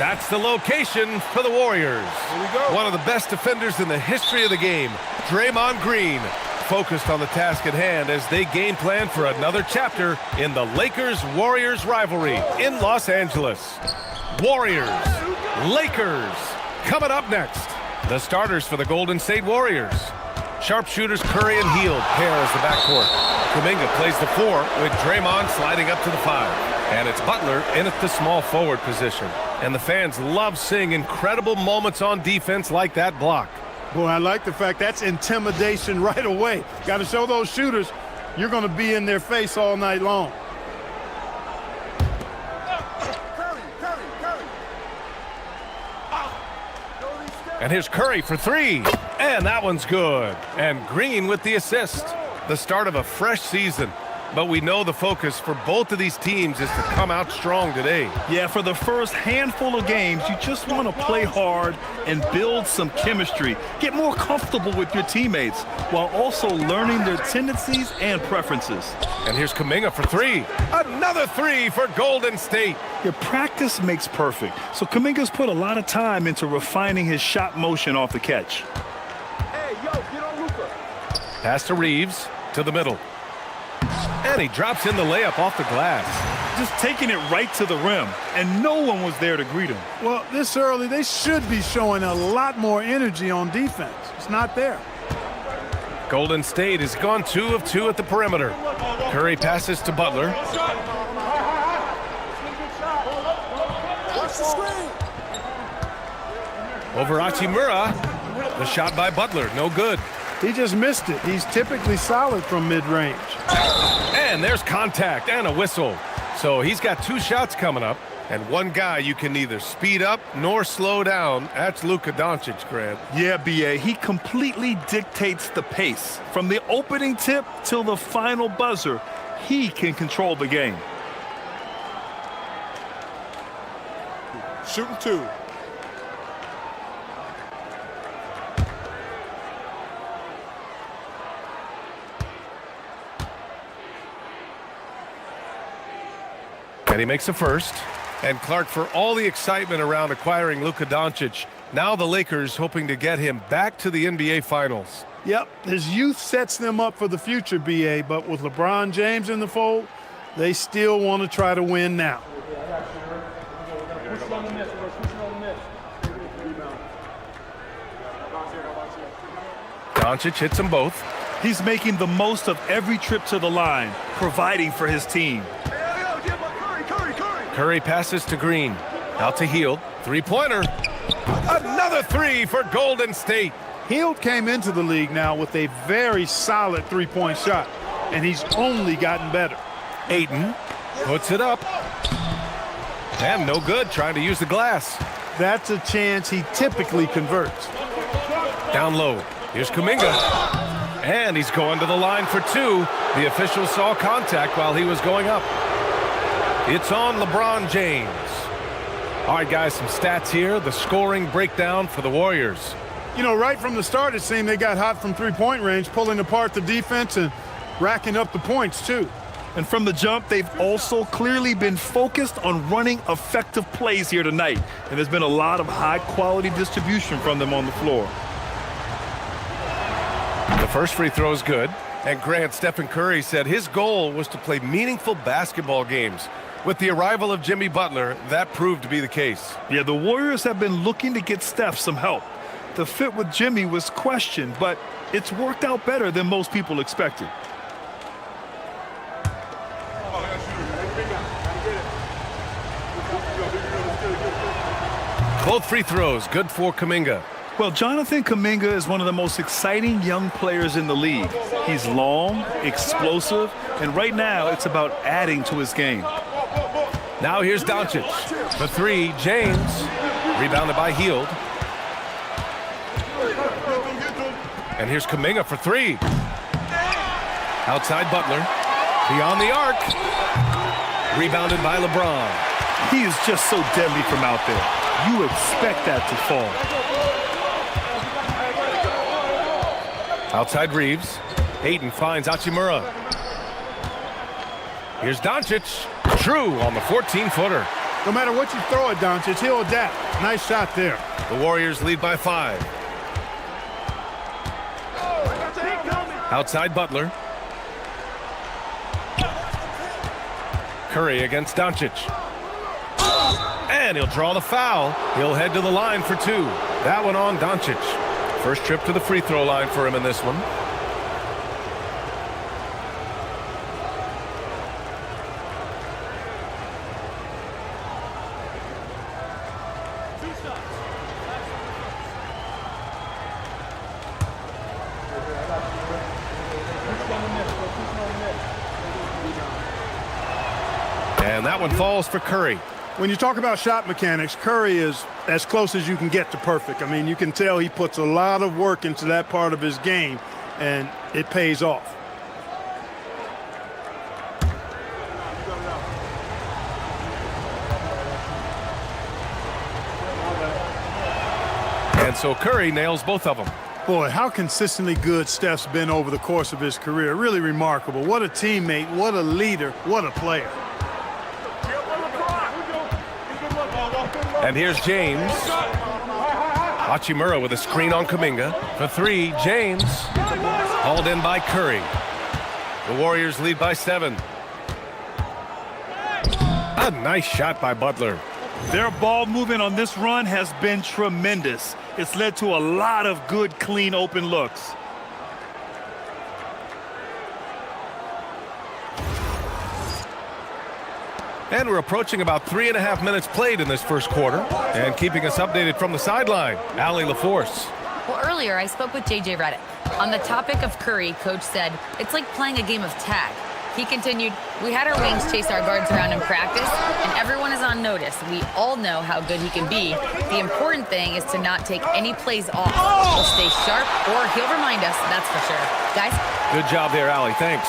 That's the location for the Warriors. Here we go. One of the best defenders in the history of the game, Draymond Green, focused on the task at hand as they game plan for another chapter in the Lakers-Warriors rivalry in Los Angeles. Warriors, Lakers, coming up next. The starters for the Golden State Warriors. Sharpshooters Curry and Hield pair as the backcourt. Kuminga plays the 4 with Draymond sliding up to the 5. And it's Butler in at the small forward position. And the fans love seeing incredible moments on defense like that block. Boy, I like the fact that's intimidation right away. Got to show those shooters you're going to be in their face all night long. And here's Curry for 3. And that one's good. And Green with the assist. The start of a fresh season. But we know the focus for both of these teams is to come out strong today. Yeah, for the first handful of games, you just want to play hard and build some chemistry. Get more comfortable with your teammates while also learning their tendencies and preferences. And here's Kuminga for 3. Another 3 for Golden State. Your practice makes perfect. So Kuminga's put a lot of time into refining his shot motion off the catch. Hey, yo, get on Luka. Pass to Reeves to the middle. And he drops in the layup off the glass. Just taking it right to the rim, and no one was there to greet him. Well, this early, they should be showing a lot more energy on defense. It's not there. Golden State has gone 2 of 2 at the perimeter. Curry passes to Butler. Over Hachimura. The shot by Butler, no good. He just missed it. He's typically solid from mid-range. And there's contact and a whistle. So he's got 2 shots coming up. And one guy you can neither speed up nor slow down. That's Luka Doncic, Grant. Yeah, B.A., he completely dictates the pace. From the opening tip till the final buzzer, he can control the game. Shooting 2. And he makes a first. And Clark, for all the excitement around acquiring Luka Doncic, now the Lakers hoping to get him back to the NBA Finals. Yep, his youth sets them up for the future, B.A., but with LeBron James in the fold, they still want to try to win now. Doncic hits them both. He's making the most of every trip to the line, providing for his team. Curry passes to Green. Out to Hield. 3-pointer. Another 3 for Golden State. Hield came into the league now with a very solid three-point shot, and he's only gotten better. Ayton puts it up. And no good, trying to use the glass. That's a chance he typically converts. Down low. Here's Kuminga. And he's going to the line for 2. The official saw contact while he was going up. It's on LeBron James. All right, guys, some stats here. The scoring breakdown for the Warriors. You know, right from the start, it seemed they got hot from three-point range, pulling apart the defense and racking up the points, too. And from the jump, they've also clearly been focused on running effective plays here tonight. And there's been a lot of high-quality distribution from them on the floor. The first free throw is good. And Grant, Stephen Curry said his goal was to play meaningful basketball games. With the arrival of Jimmy Butler, that proved to be the case. Yeah, the Warriors have been looking to get Steph some help. The fit with Jimmy was questioned, but it's worked out better than most people expected. Both free throws, good for Kuminga. Well, Jonathan Kuminga is one of the most exciting young players in the league. He's long, explosive, and right now it's about adding to his game. Now here's Doncic. The 3, James. Rebounded by Hield. And here's Kuminga for 3. Outside Butler. Beyond the arc. Rebounded by LeBron. He is just so deadly from out there. You expect that to fall. Outside Reeves. Ayton finds Hachimura. Here's Doncic. True on the 14-footer. No matter what you throw at Doncic, he'll adapt. Nice shot there. The Warriors lead by 5. Outside Butler. Curry against Doncic. And he'll draw the foul. He'll head to the line for 2. That one on Doncic. First trip to the free throw line for him in this one. And that one falls for Curry. When you talk about shot mechanics, Curry is as close as you can get to perfect. I mean, you can tell he puts a lot of work into that part of his game, and it pays off. And so Curry nails both of them. Boy, how consistently good Steph's been over the course of his career. Really remarkable. What a teammate, what a leader, what a player. And here's James. Hachimura with a screen on Kuminga. For 3, James. Hauled in by Curry. The Warriors lead by 7. A nice shot by Butler. Their ball movement on this run has been tremendous. It's led to a lot of good, clean, open looks. And we're approaching about 3.5 minutes played in this first quarter. And keeping us updated from the sideline, Allie LaForce. Well, earlier I spoke with J.J. Redick. On the topic of Curry, Coach said, it's like playing a game of tag. He continued, we had our wings chase our guards around in practice, and everyone is on notice. We all know how good he can be. The important thing is to not take any plays off. He'll stay sharp, or he'll remind us, that's for sure. Guys? Good job there, Allie. Thanks.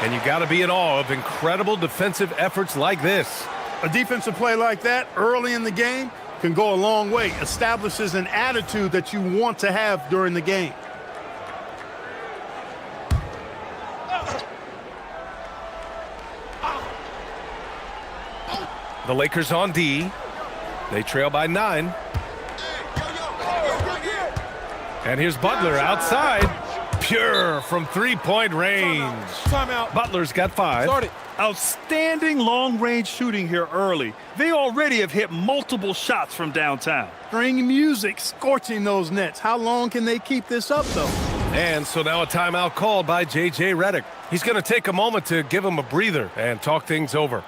And you got to be in awe of incredible defensive efforts like this. A defensive play like that early in the game can go a long way. Establishes an attitude that you want to have during the game. The Lakers on D. They trail by 9. And here's Butler outside. Pure from three-point range. Timeout. Butler's got 5. Start it. Outstanding long-range shooting here early. They already have hit multiple shots from downtown. String music scorching those nets. How long can they keep this up, though? And so now a timeout called by J.J. Redick. He's going to take a moment to give him a breather and talk things over.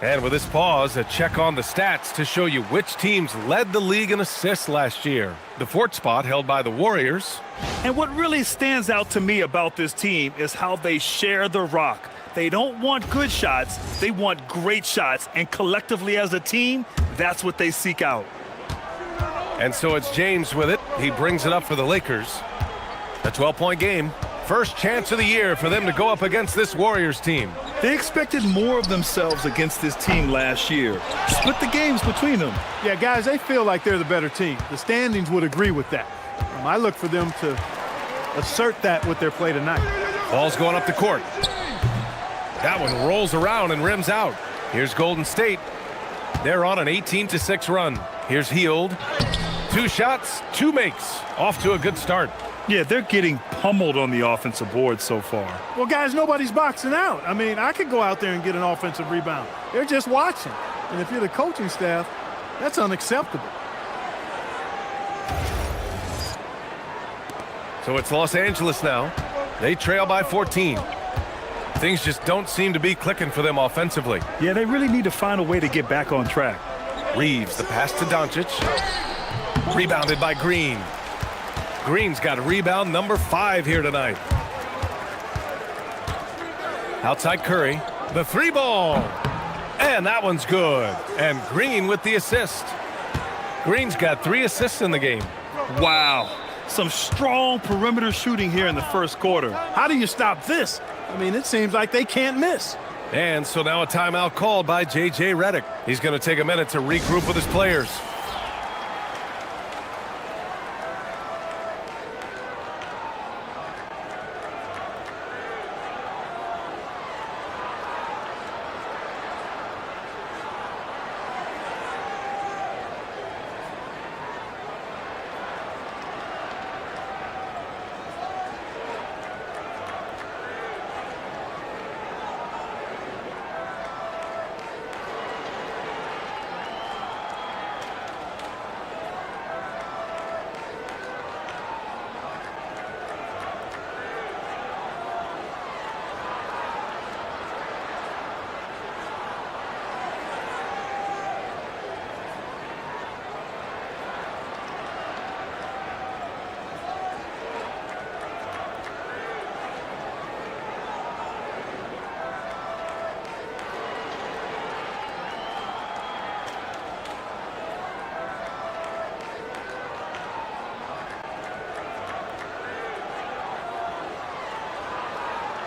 And with this pause, a check on the stats to show you which teams led the league in assists last year. The 4th spot held by the Warriors. And what really stands out to me about this team is how they share the rock. They don't want good shots, they want great shots. And collectively as a team, that's what they seek out. And so it's James with it. He brings it up for the Lakers. A 12-point game. First chance of the year for them to go up against this Warriors team. They expected more of themselves against this team last year. Split the games between them. Yeah, guys, they feel like they're the better team. The standings would agree with that. I look for them to assert that with their play tonight. Ball's going up the court. That one rolls around and rims out. Here's Golden State. They're on an 18-6 run. Here's Hield. 2 shots, 2 makes. Off to a good start. Yeah, they're getting pummeled on the offensive board so far. Well, guys, nobody's boxing out. I mean, I could go out there and get an offensive rebound. They're just watching. And if you're the coaching staff, that's unacceptable. So it's Los Angeles now. They trail by 14. Things just don't seem to be clicking for them offensively. Yeah, they really need to find a way to get back on track. Reeves, the pass to Doncic. Rebounded by Green. Green's got rebound number 5 here tonight. Outside Curry, the 3 ball. And that one's good. And Green with the assist. Green's got 3 assists in the game. Wow. Some strong perimeter shooting here in the first quarter. How do you stop this? I mean, it seems like they can't miss. And so now a timeout called by J.J. Redick. He's going to take a minute to regroup with his players.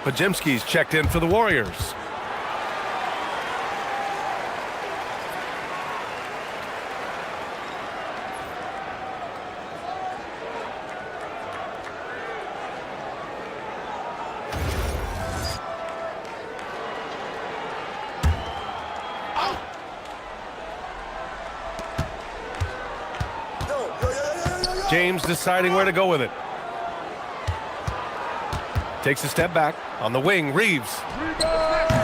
Pajemski's checked in for the Warriors. James deciding where to go with it. Takes a step back. On the wing, Reeves.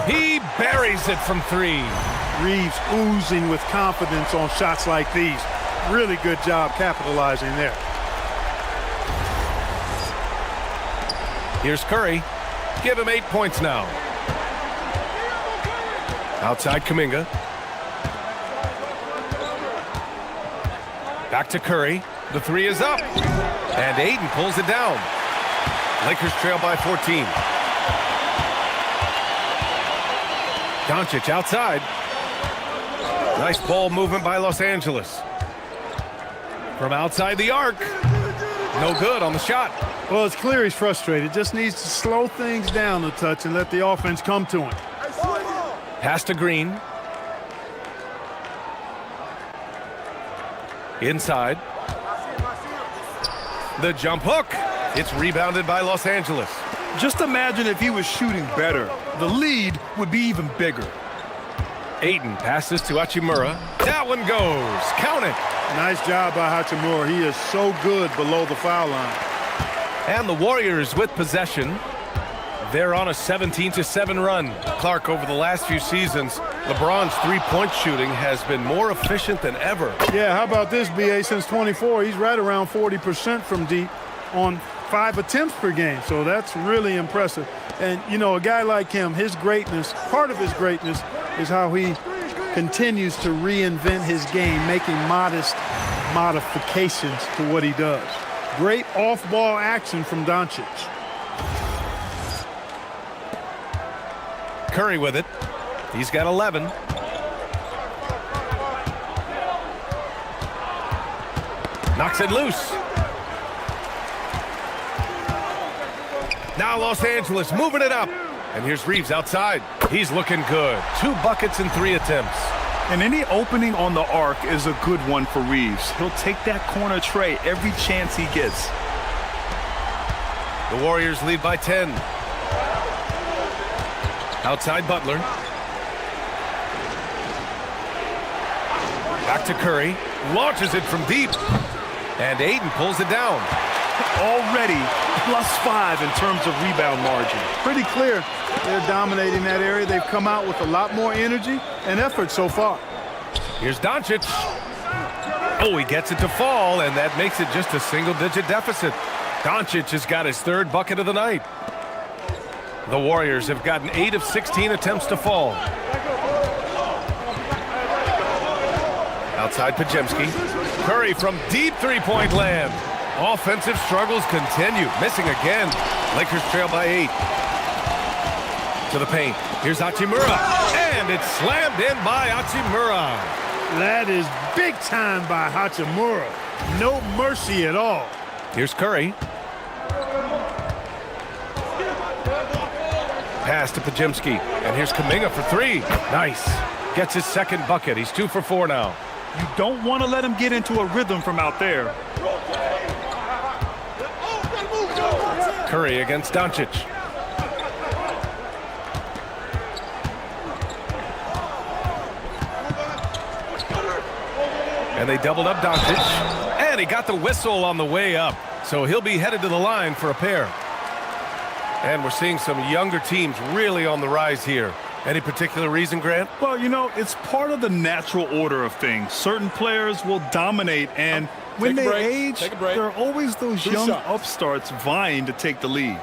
He buries it from 3. Reeves oozing with confidence on shots like these. Really good job capitalizing there. Here's Curry. Give him 8 points now. Outside Kuminga. Back to Curry. The 3 is up. And Aiden pulls it down. Lakers trail by 14. Doncic outside. Nice ball movement by Los Angeles. From outside the arc. No good on the shot. Well, it's clear he's frustrated. Just needs to slow things down a touch and let the offense come to him. Pass to Green. Inside. The jump hook. It's rebounded by Los Angeles. Just imagine if he was shooting better. The lead would be even bigger. Ayton passes to Hachimura. That one goes. Count it. Nice job by Hachimura. He is so good below the foul line. And the Warriors with possession. They're on a 17-7 run. Clark, over the last few seasons, LeBron's 3-point shooting has been more efficient than ever. Yeah, how about this, B.A.? Since 24, he's right around 40% from deep on 5 attempts per game. So that's really impressive. And, you know, a guy like him, his greatness, part of his greatness is how he continues to reinvent his game, making modest modifications to what he does. Great off-ball action from Doncic. Curry with it. He's got 11. Knocks it loose. Now Los Angeles moving it up. And here's Reeves outside. He's looking good. 2 buckets in 3 attempts. And any opening on the arc is a good one for Reeves. He'll take that corner tray every chance he gets. The Warriors lead by 10. Outside Butler. Back to Curry. Launches it from deep. And Ayton pulls it down. Already +5 in terms of rebound margin. Pretty clear they're dominating that area. They've come out with a lot more energy and effort so far. Here's Doncic. Oh, he gets it to fall, and that makes it just a single-digit deficit. Doncic has got his third bucket of the night. The Warriors have gotten 8 of 16 attempts to fall. Outside Pajemski. Curry from deep three-point land. Offensive struggles continue. Missing again. Lakers trail by 8. To the paint. Here's Hachimura. And it's slammed in by Hachimura. That is big time by Hachimura. No mercy at all. Here's Curry. Pass to Pajemski. And here's Kuminga for 3. Nice. Gets his second bucket. He's 2 for 4 now. You don't want to let him get into a rhythm from out there. Curry against Doncic. And they doubled up Doncic. And he got the whistle on the way up. So he'll be headed to the line for a pair. And we're seeing some younger teams really on the rise here. Any particular reason, Grant? Well, you know, it's part of the natural order of things. Certain players will dominate, and when they age, there are always those young upstarts vying to take the lead.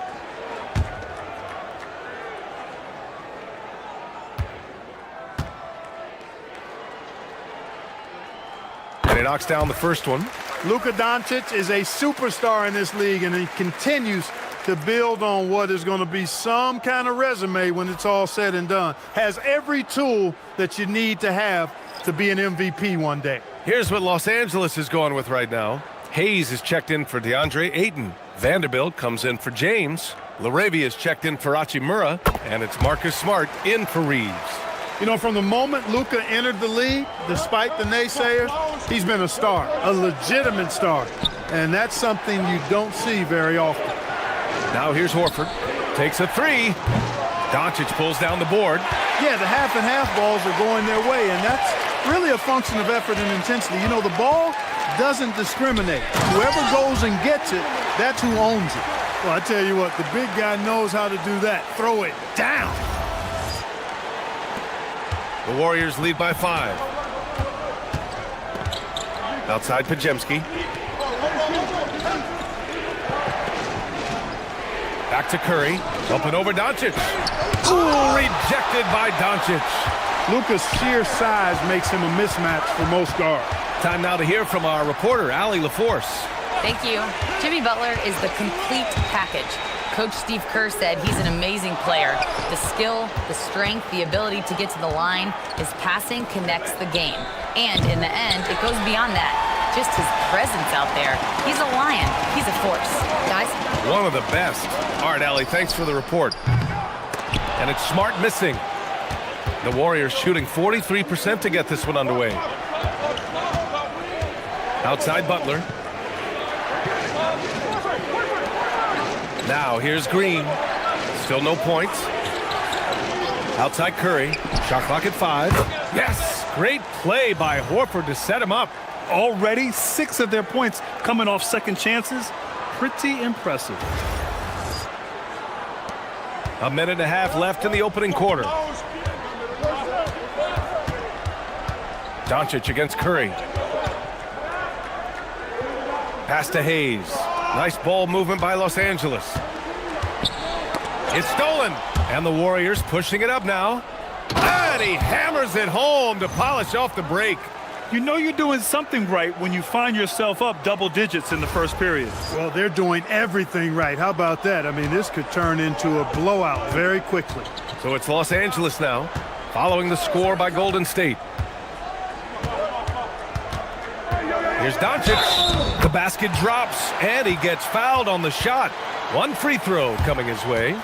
And he knocks down the first one. Luka Doncic is a superstar in this league, and he continues to build on what is going to be some kind of resume when it's all said and done. Has every tool that you need to have to be an MVP one day. Here's what Los Angeles is going with right now. Hayes is checked in for DeAndre Ayton. Vanderbilt comes in for James. Laravia is checked in for Hachimura. And it's Marcus Smart in for Reeves. You know, from the moment Luka entered the league, despite the naysayers, he's been a star, a legitimate star. And that's something you don't see very often. Now here's Horford. Takes a 3. Doncic pulls down the board. Yeah, the half and half balls are going their way, and that's really a function of effort and intensity. You know, the ball doesn't discriminate. Whoever goes and gets it, that's who owns it. Well, I tell you what, the big guy knows how to do that. Throw it down. The Warriors lead by 5. Outside Pajemski. Back to Curry. Up and over Doncic. Ooh, rejected by Doncic. Luka's sheer size makes him a mismatch for most guards. Time now to hear from our reporter, Allie LaForce. Thank you. Jimmy Butler is the complete package. Coach Steve Kerr said he's an amazing player. The skill, the strength, the ability to get to the line, his passing connects the game. And in the end, it goes beyond that. Just his presence out there. He's a lion. He's a force. Guys? One of the best. All right, Allie, thanks for the report. And it's Smart missing. The Warriors shooting 43% to get this one underway. Outside Butler. Now here's Green. Still no points. Outside Curry. Shot clock at 5. Yes! Great play by Horford to set him up. Already 6 of their points coming off second chances. Pretty impressive. A minute and a half left in the opening quarter. Doncic against Curry. Pass to Hayes. Nice ball movement by Los Angeles. It's stolen. And the Warriors pushing it up now. And he hammers it home to polish off the break. You know you're doing something right when you find yourself up double digits in the first period. Well, they're doing everything right. How about that? I mean, this could turn into a blowout very quickly. So it's Los Angeles now, following the score by Golden State. Here's Doncic. The basket drops, and he gets fouled on the shot. One free throw coming his way.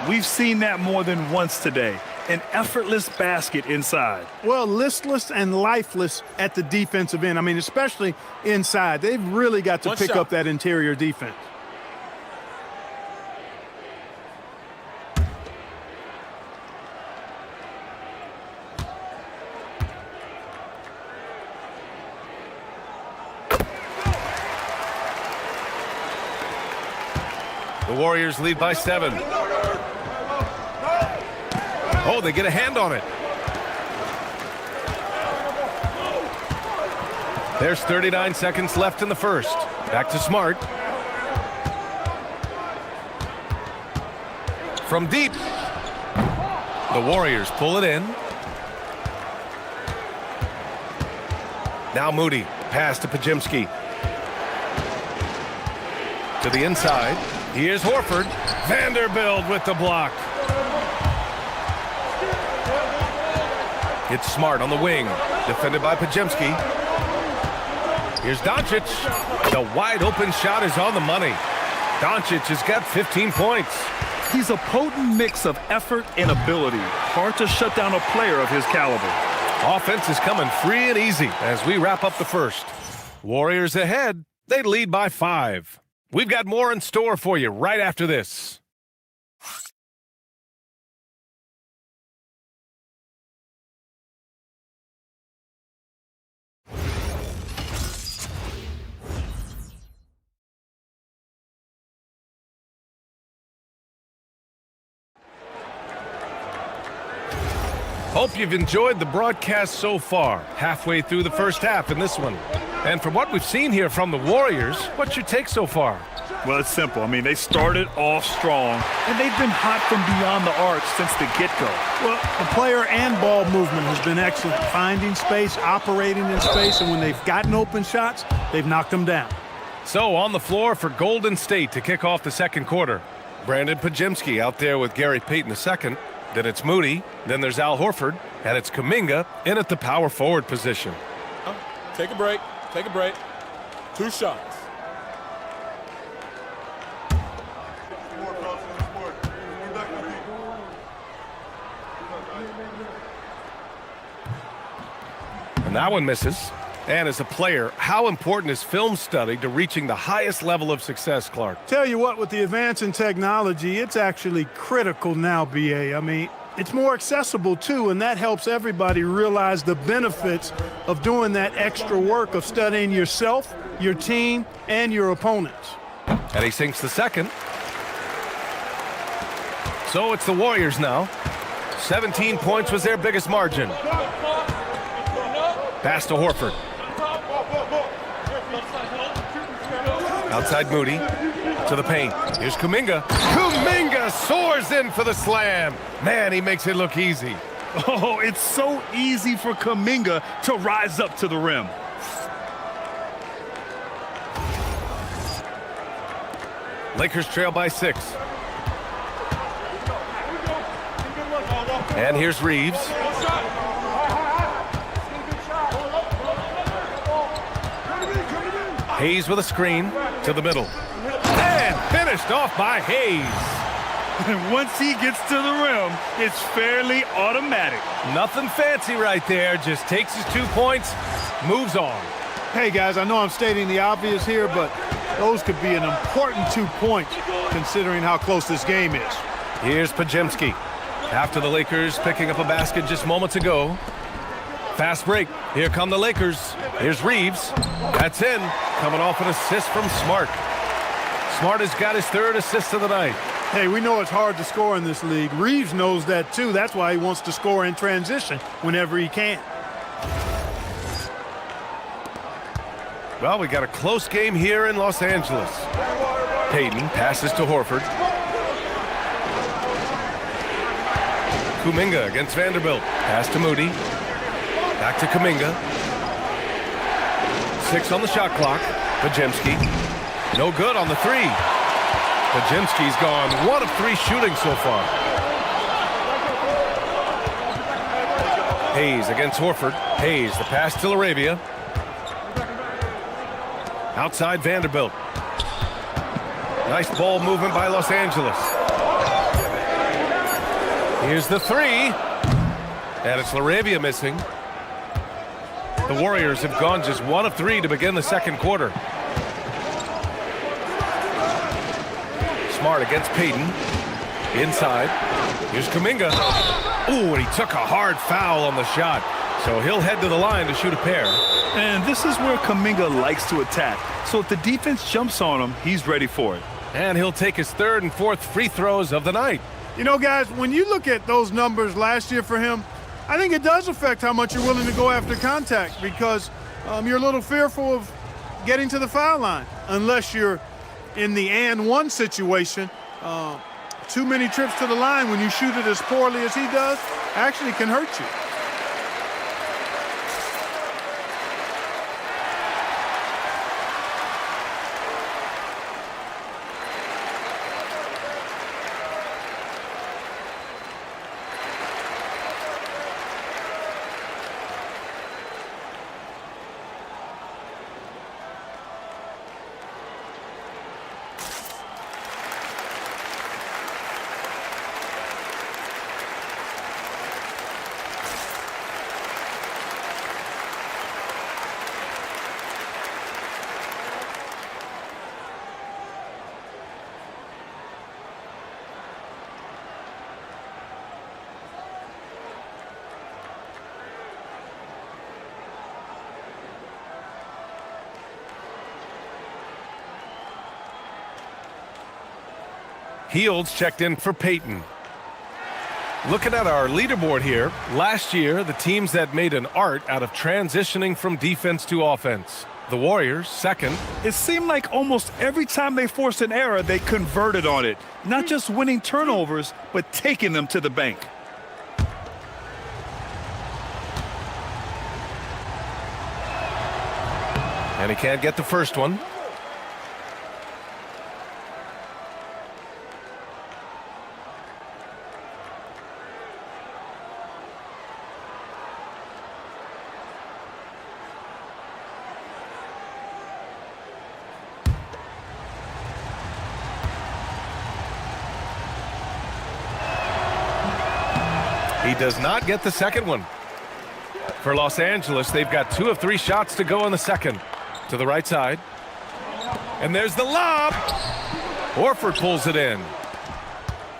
We've seen that more than once today. An effortless basket inside. Well, listless and lifeless at the defensive end. I mean, especially inside. They've really got to pick up that interior defense. The Warriors lead by 7. Oh, they get a hand on it. There's 39 seconds left in the first. Back to Smart. From deep. The Warriors pull it in. Now Moody. Pass to Pajimski. To the inside. Here's Horford. Vanderbilt with the block. It's Smart on the wing. Defended by Pajimski. Here's Doncic. The wide open shot is on the money. Doncic has got 15 points. He's a potent mix of effort and ability. Hard to shut down a player of his caliber. Offense is coming free and easy as we wrap up the first. Warriors ahead. They lead by 5. We've got more in store for you right after this. Hope you've enjoyed the broadcast so far. Halfway through the first half in this one. And from what we've seen here from the Warriors, what's your take so far? Well, it's simple. I mean, they started off strong, and they've been hot from beyond the arc since the get-go. Well, the player and ball movement has been excellent. Finding space, operating in space, and when they've gotten open shots, they've knocked them down. So on the floor for Golden State to kick off the second quarter. Brandon Pajimski out there with Gary Payton II. Then it's Moody. Then there's Al Horford. And it's Kuminga in at the power forward position. Take a break. Take a break. 2 shots. And that one misses. And as a player, how important is film study to reaching the highest level of success, Clark? Tell you what, with the advance in technology, it's actually critical now, BA. I mean, it's more accessible, too, and that helps everybody realize the benefits of doing that extra work of studying yourself, your team, and your opponents. And he sinks the second. So it's the Warriors now. 17 points was their biggest margin. Pass to Horford. Outside Moody. To the paint. Here's Kuminga. Kuminga soars in for the slam. Man, he makes it look easy. Oh, it's so easy for Kuminga to rise up to the rim. Lakers trail by 6. And here's Reeves. Hayes with a screen to the middle. And finished off by Hayes. Once he gets to the rim, it's fairly automatic. Nothing fancy right there. Just takes his 2 points, moves on. Hey, guys, I know I'm stating the obvious here, but those could be an important 2 points considering how close this game is. Here's Pajimski. After the Lakers picking up a basket just moments ago. Fast break. Here come the Lakers. Here's Reeves. That's in. Coming off an assist from Smart. Smart has got his 3rd assist of the night. Hey, we know it's hard to score in this league. Reeves knows that, too. That's why he wants to score in transition whenever he can. Well, we got a close game here in Los Angeles. Payton passes to Horford. Kuminga against Vanderbilt. Pass to Moody. Back to Kuminga. 6 on the shot clock. Pajimski. No good on the 3. Pajimski's gone 1 of 3 shooting so far. Hayes against Horford. Hayes, the pass to Arabia. Outside Vanderbilt. Nice ball movement by Los Angeles. Here's the 3. And it's Laravia missing. The Warriors have gone just 1 of 3 to begin the second quarter. Smart against Payton. Inside. Here's Kuminga. Ooh, and he took a hard foul on the shot. So he'll head to the line to shoot a pair. And this is where Kuminga likes to attack. So if the defense jumps on him, he's ready for it. And he'll take his third and fourth free throws of the night. You know, guys, when you look at those numbers last year for him, I think it does affect how much you're willing to go after contact because you're a little fearful of getting to the foul line unless you're in the and one situation. Too many trips to the line when you shoot it as poorly as he does actually can hurt you. Fields checked in for Peyton. Looking at our leaderboard here, last year the teams that made an art out of transitioning from defense to offense. The Warriors, second. It seemed like almost every time they forced an error, they converted on it. Not just winning turnovers, but taking them to the bank. And he can't get the first one. He does not get the second one. For Los Angeles, they've got 2 of 3 shots to go in the second. To the right side. And there's the lob. Horford pulls it in.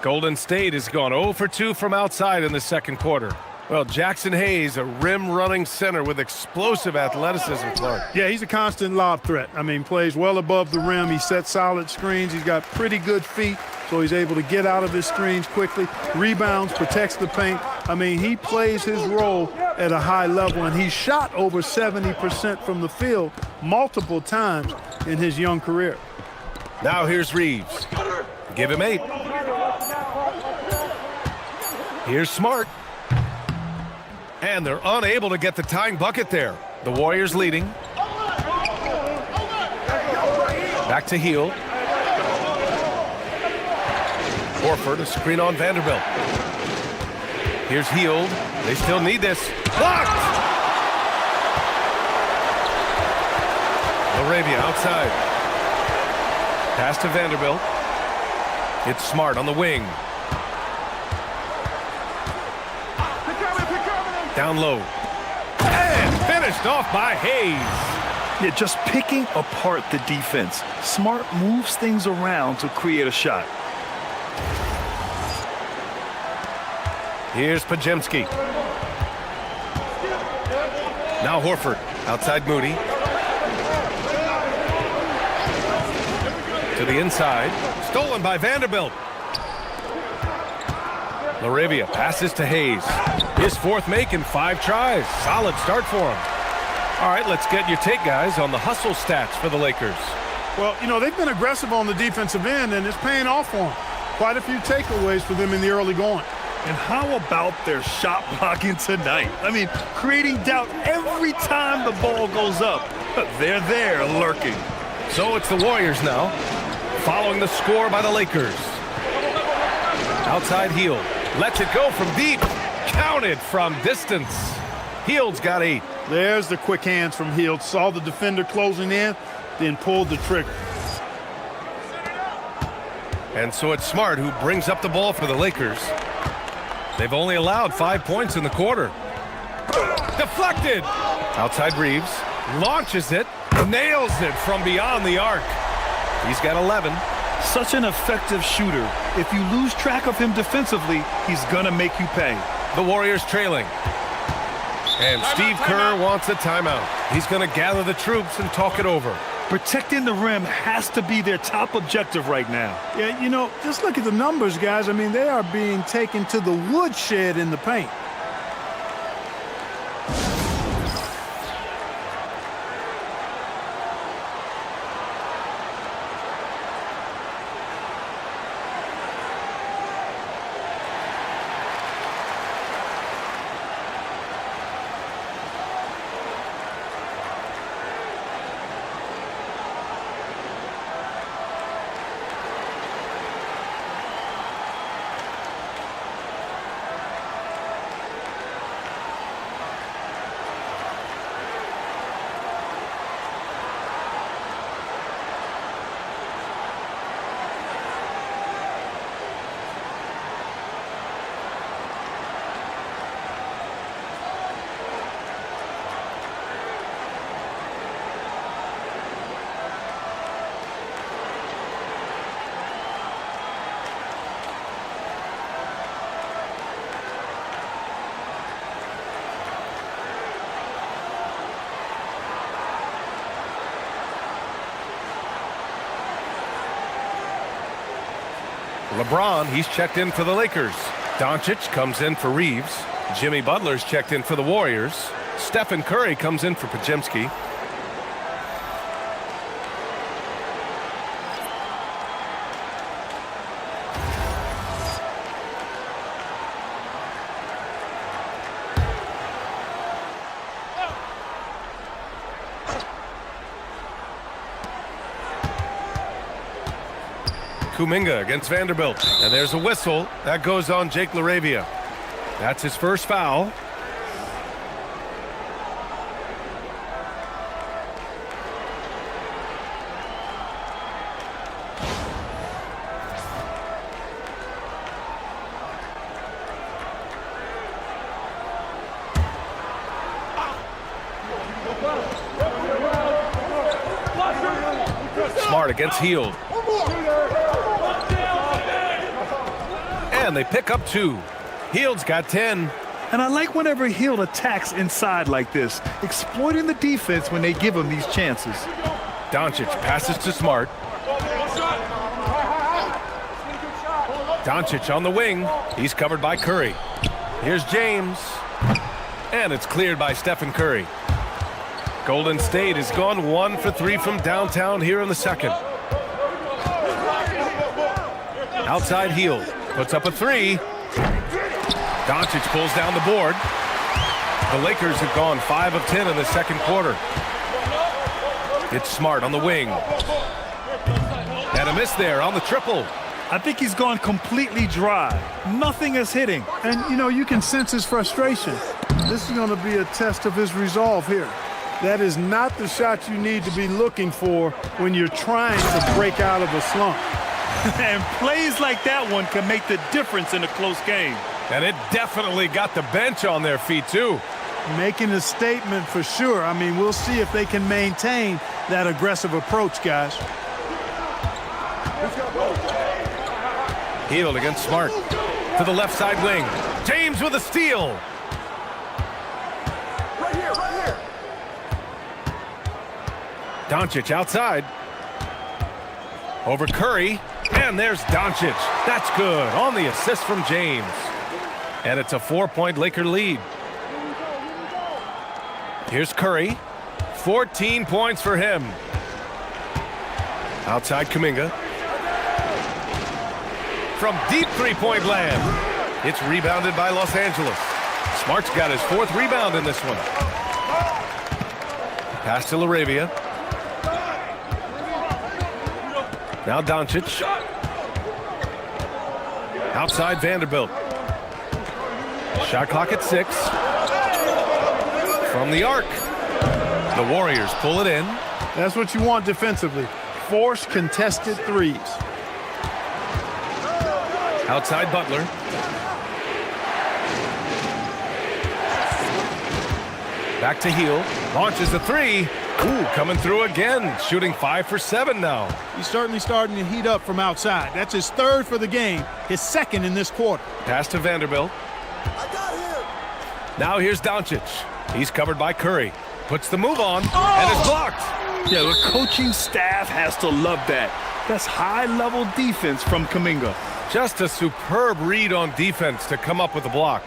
Golden State has gone 0 for 2 from outside in the second quarter. Well, Jackson Hayes, a rim-running center with explosive athleticism, Clark. Yeah, he's a constant lob threat. I mean, plays well above the rim. He sets solid screens. He's got pretty good feet, so he's able to get out of his screens quickly. Rebounds, protects the paint. I mean, he plays his role at a high level, and he's shot over 70% from the field multiple times in his young career. Now here's Reeves. Give him 8. Here's Smart. And they're unable to get the tying bucket there. The Warriors leading. Back to Hield. Horford, a screen on Vanderbilt. Here's Hield. They still need this. Blocked! Laravia outside. Pass to Vanderbilt. It's Smart on the wing. Down low. And finished off by Hayes. Yeah, just picking apart the defense. Smart moves things around to create a shot. Here's Pajemski. Now Horford. Outside Moody. To the inside. Stolen by Vanderbilt. Laravia passes to Hayes. His 4th make in 5 tries. Solid start for him. All right, let's get your take, guys, on the hustle stats for the Lakers. Well, you know, they've been aggressive on the defensive end, and it's paying off for them. Quite a few takeaways for them in the early going. And how about their shot blocking tonight? I mean, creating doubt every time the ball goes up. They're there lurking. So it's the Warriors now, following the score by the Lakers. Outside Hield. Lets it go from deep. Counted from distance. Hield's got 8. There's the quick hands from Hield. Saw the defender closing in, then pulled the trigger. And so it's Smart who brings up the ball for the Lakers. They've only allowed 5 points in the quarter. Deflected. Outside Reeves. Launches it. Nails it from beyond the arc. He's got 11. Such an effective shooter. If you lose track of him defensively, he's gonna make you pay. The Warriors trailing. And Steve Kerr wants a timeout. He's going to gather the troops and talk it over. Protecting the rim has to be their top objective right now. Yeah, you know, just look at the numbers, guys. I mean, they are being taken to the woodshed in the paint. LeBron, he's checked in for the Lakers. Doncic comes in for Reeves. Jimmy Butler's checked in for the Warriors. Stephen Curry comes in for Podziemski. Kuminga against Vanderbilt. And there's a whistle. That goes on Jake LaRavia. That's his first foul. Smart against Hield. And they pick up 2. Hield's got 10. And I like whenever Hield attacks inside like this, exploiting the defense when they give him these chances. Doncic passes to Smart. Doncic on the wing. He's covered by Curry. Here's James. And it's cleared by Stephen Curry. Golden State has gone 1 for 3 from downtown here in the second. Outside Hield. Puts up a 3. Doncic pulls down the board. The Lakers have gone 5 of 10 in the second quarter. It's Smart on the wing. And a miss there on the triple. I think he's gone completely dry. Nothing is hitting. And, you know, you can sense his frustration. This is going to be a test of his resolve here. That is not the shot you need to be looking for when you're trying to break out of a slump. And plays like that one can make the difference in a close game. And it definitely got the bench on their feet, too. Making a statement for sure. I mean, we'll see if they can maintain that aggressive approach, guys. Hield against Smart. To the left side wing. James with a steal. Right here. Doncic outside. Over Curry. And there's Doncic. That's good on the assist from James. And it's a 4-point Laker lead. Here's Curry. 14 points for him. Outside Kuminga. From deep three-point land. It's rebounded by Los Angeles. Smart's got his 4th rebound in this one. Pass to LaRavia. Now Doncic. Outside Vanderbilt. Shot clock at 6. From the arc. The Warriors pull it in. That's what you want defensively. Force contested threes. Outside Butler. Back to Hield. Launches a 3. Ooh, coming through again. Shooting 5 for 7 now. He's certainly starting to heat up from outside. That's his 3rd for the game, his 2nd in this quarter. Pass to Vanderbilt. I got him. Now here's Doncic. He's covered by Curry. Puts the move on and is blocked. Yeah, the coaching staff has to love that. That's high-level defense from Kuminga. Just a superb read on defense to come up with the block.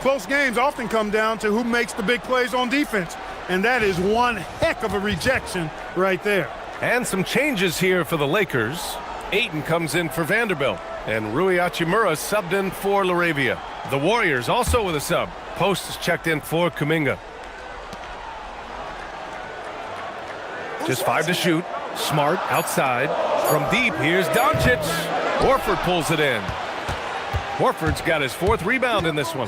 Close games often come down to who makes the big plays on defense, and that is one heck of a rejection right there. And some changes here for the Lakers. Ayton comes in for Vanderbilt, and Rui Hachimura subbed in for LaRavia. The Warriors also with a sub. Post is checked in for Kuminga. Just 5 to shoot. Smart outside. From deep, here's Doncic. Horford pulls it in. Horford's got his 4th rebound in this one.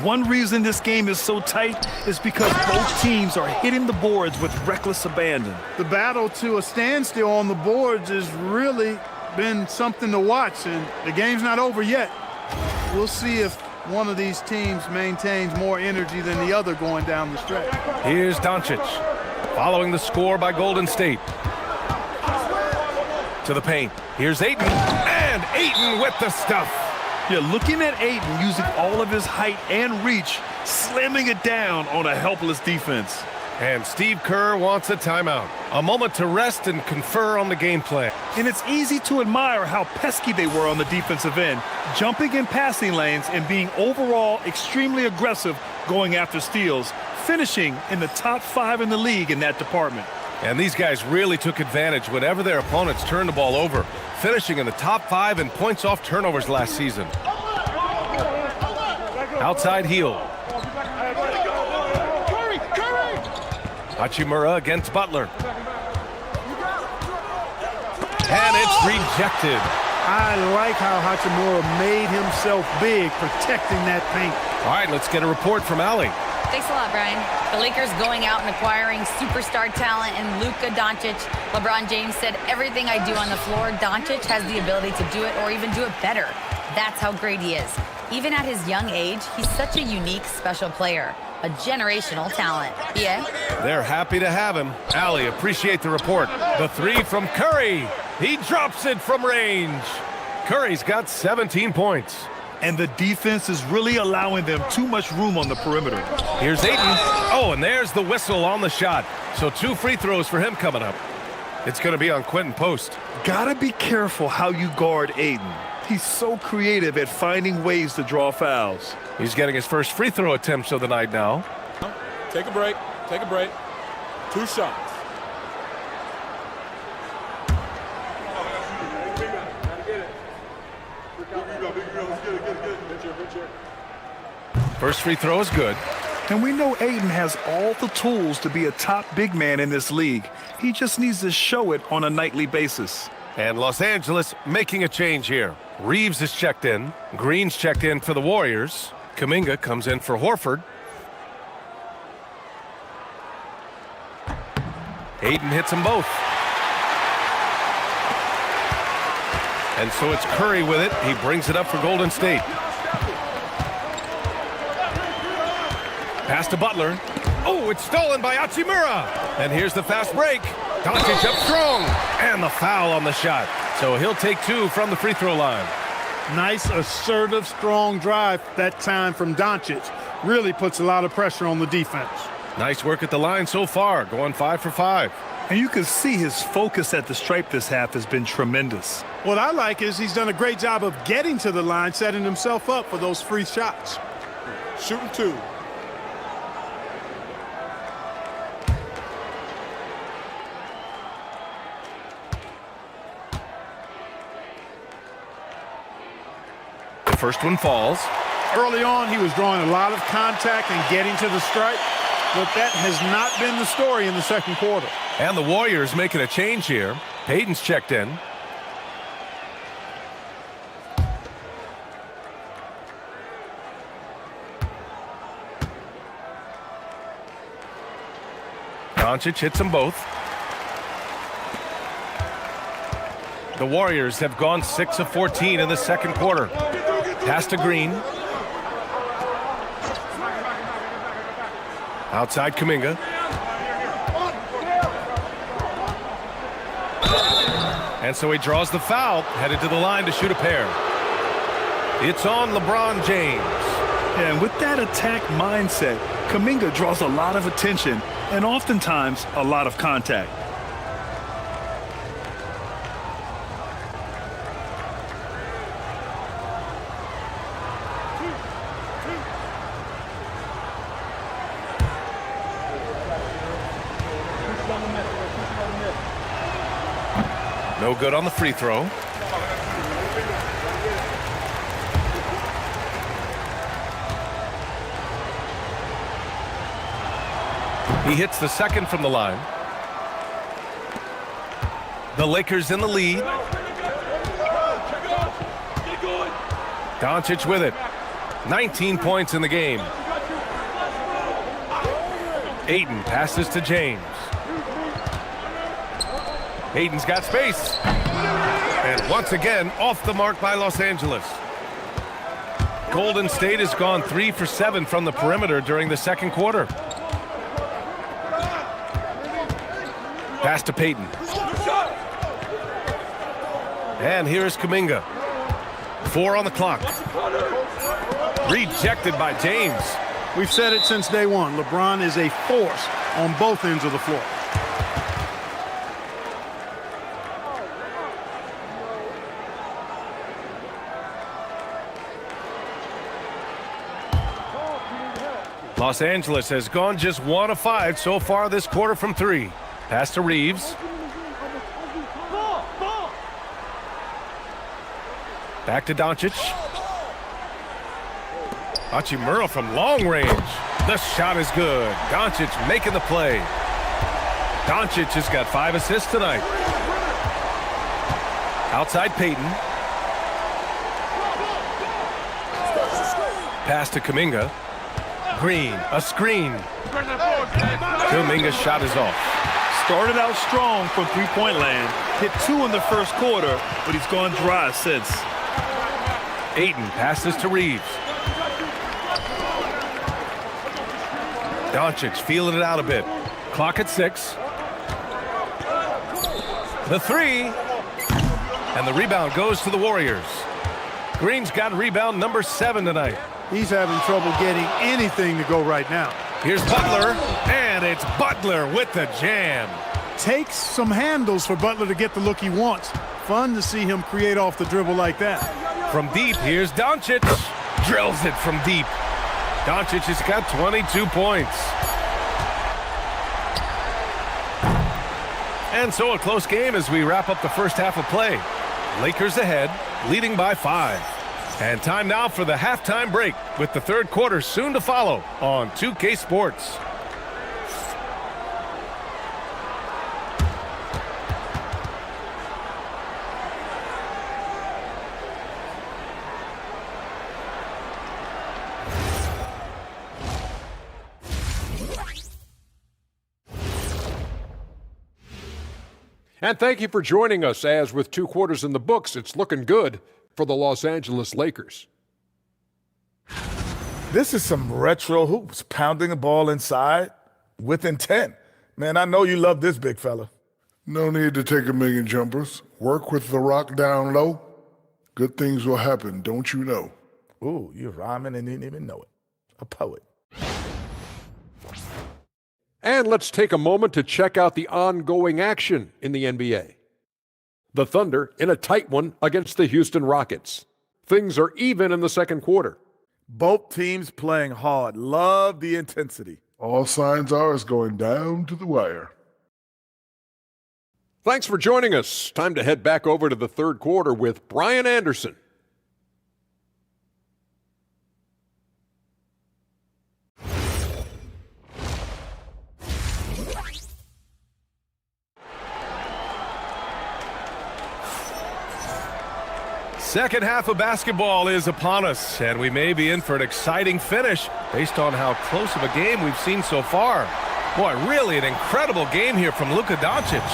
One reason this game is so tight is because both teams are hitting the boards with reckless abandon. The battle to a standstill on the boards has really been something to watch, and the game's not over yet. We'll see if one of these teams maintains more energy than the other going down the stretch. Here's Doncic, following the score by Golden State. To the paint. Here's Ayton, and Ayton with the stuff. Yeah, looking at Ayton using all of his height and reach, slamming it down on a helpless defense. And Steve Kerr wants a timeout. A moment to rest and confer on the game plan. And it's easy to admire how pesky they were on the defensive end, jumping in passing lanes and being overall extremely aggressive going after steals, finishing in the top 5 in the league in that department. And these guys really took advantage whenever their opponents turned the ball over, finishing in the top 5 in points off turnovers last season. Outside heel. Hachimura against Butler. And it's rejected. I like how Hachimura made himself big protecting that paint. All right, let's get a report from Allie. Thanks a lot, Brian. The Lakers going out and acquiring superstar talent in Luka, Doncic. LeBron James said, everything I do on the floor, Doncic has the ability to do it or even do it better. That's how great he is. Even at his young age, he's such a unique, special player. A generational talent. Yeah? They're happy to have him. Allie, appreciate the report. The 3 from Curry. He drops it from range. Curry's got 17 points. And the defense is really allowing them too much room on the perimeter. Here's Ayton. Oh, and there's the whistle on the shot. So 2 free throws for him coming up. It's going to be on Quentin Post. Gotta be careful how you guard Ayton. He's so creative at finding ways to draw fouls. He's getting his first free throw attempts of the night now. Take a break. Take a break. 2 shots. First free throw is good. And we know Ayton has all the tools to be a top big man in this league. He just needs to show it on a nightly basis. And Los Angeles making a change here. Reeves is checked in. Green's checked in for the Warriors. Kuminga comes in for Horford. Ayton hits them both. And so it's Curry with it. He brings it up for Golden State. Pass to Butler. Oh, it's stolen by Hachimura. And here's the fast break. Doncic up strong. And the foul on the shot. So he'll take 2 from the free throw line. Nice, assertive, strong drive that time from Doncic. Really puts a lot of pressure on the defense. Nice work at the line so far, going 5 for 5. And you can see his focus at the stripe this half has been tremendous. What I like is he's done a great job of getting to the line, setting himself up for those free shots. Shooting 2. The first one falls. Early on, he was drawing a lot of contact and getting to the stripe, but that has not been the story in the second quarter. And the Warriors making a change here. Payton's checked in. Doncic hits them both. The Warriors have gone 6 of 14 in the second quarter. Pass to Green. Outside Kuminga. And so he draws the foul, headed to the line to shoot a pair. It's on LeBron James. And with that attack mindset, Kuminga draws a lot of attention and oftentimes a lot of contact. No good on the free throw. He hits the second from the line. The Lakers in the lead. Doncic with it. 19 points in the game. Ayton passes to James. Ayton's got space. And once again, off the mark by Los Angeles. Golden State has gone 3 for 7 from the perimeter during the second quarter. Pass to Payton. And here's Kuminga. 4 on the clock. Rejected by James. We've said it since day one. LeBron is a force on both ends of the floor. Los Angeles has gone just 1 of 5 so far this quarter from 3. Pass to Reeves. Back to Doncic. Hachimura from long range. The shot is good. Doncic making the play. Doncic has got 5 assists tonight. Outside Payton. Pass to Kuminga. Green, a screen. Kuminga's shot is off. Started out strong from three-point land. Hit 2 in the first quarter, but he's gone dry since. Ayton passes to Reeves. Doncic feeling it out a bit. Clock at 6. The 3. And the rebound goes to the Warriors. Green's got rebound number 7 tonight. He's having trouble getting anything to go right now. Here's Butler, and it's Butler with the jam. Takes some handles for Butler to get the look he wants. Fun to see him create off the dribble like that. From deep, here's Doncic. Drills it from deep. Doncic has got 22 points. And so a close game as we wrap up the first half of play. Lakers ahead, leading by 5. And time now for the halftime break, with the third quarter soon to follow on 2K Sports. And thank you for joining us, as with 2 quarters in the books, it's looking good for the Los Angeles Lakers. This is some retro hoops, pounding the ball inside with intent. Man, I know you love this, big fella. No need to take a million jumpers. Work with the rock down low. Good things will happen, don't you know? Ooh, you're rhyming and didn't even know it. A poet. And let's take a moment to check out the ongoing action in the NBA. The Thunder in a tight one against the Houston Rockets. Things are even in the second quarter. Both teams playing hard. Love the intensity. All signs are it's going down to the wire. Thanks for joining us. Time to head back over to the third quarter with Brian Anderson. Second half of basketball is upon us, and we may be in for an exciting finish based on how close of a game we've seen so far. Boy, really an incredible game here from Luka Doncic.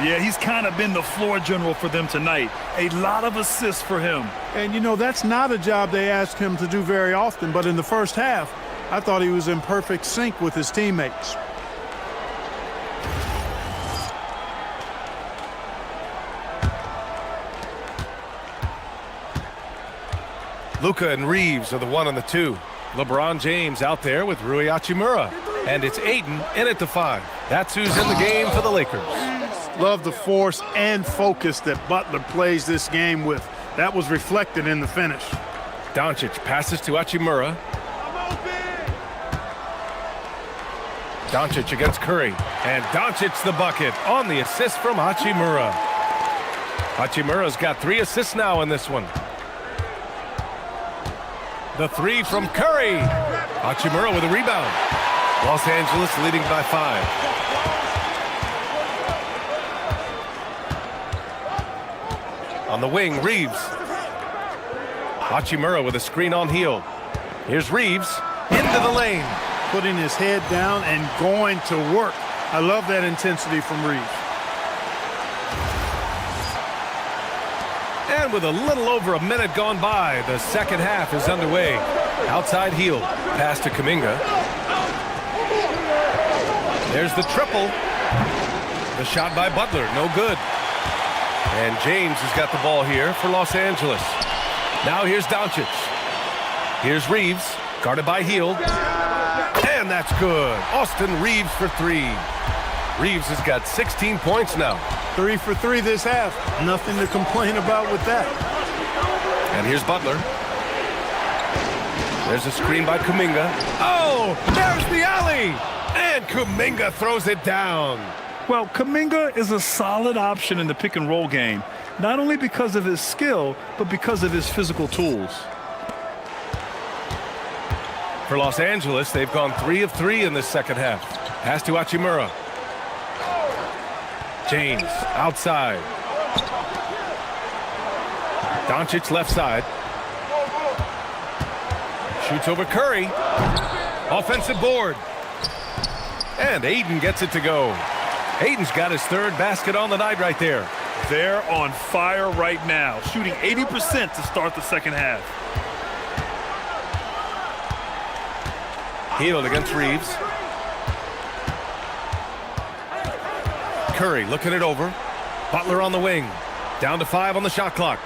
Yeah, he's kind of been the floor general for them tonight. A lot of assists for him. And, you know, that's not a job they ask him to do very often, but in the first half, I thought he was in perfect sync with his teammates. Luka and Reeves are the 1 and the 2. LeBron James out there with Rui Hachimura. And it's Ayton in at the 5. That's who's in the game for the Lakers. Love the force and focus that Butler plays this game with. That was reflected in the finish. Doncic passes to Hachimura. Doncic against Curry. And Doncic the bucket on the assist from Hachimura. Hachimura's got 3 assists now in this one. The 3 from Curry. Hachimura with a rebound. Los Angeles leading by 5. On the wing, Reeves. Hachimura with a screen on Hield. Here's Reeves into the lane. Putting his head down and going to work. I love that intensity from Reeves. And with a little over a minute gone by, the second half is underway. Outside Hield. Pass to Kuminga. There's the triple. The shot by Butler, no good. And James has got the ball here for Los Angeles. Now here's Doncic. Here's Reeves, guarded by Hield. And that's good. Austin Reeves for 3. Reeves has got 16 points now. 3 for 3 this half. Nothing to complain about with that. And here's Butler. There's a screen by Kuminga. Oh, there's the alley. And Kuminga throws it down. Well, Kuminga is a solid option in the pick-and-roll game, not only because of his skill, but because of his physical tools. For Los Angeles, they've gone 3 of 3 in this second half. Pass to Hachimura. James outside. Doncic left side. Shoots over Curry. Offensive board. And Ayton gets it to go. Ayton's got his 3rd basket on the night right there. They're on fire right now, shooting 80% to start the second half. Hield against Reeves. Curry looking it over. Butler on the wing. Down to 5 on the shot clock.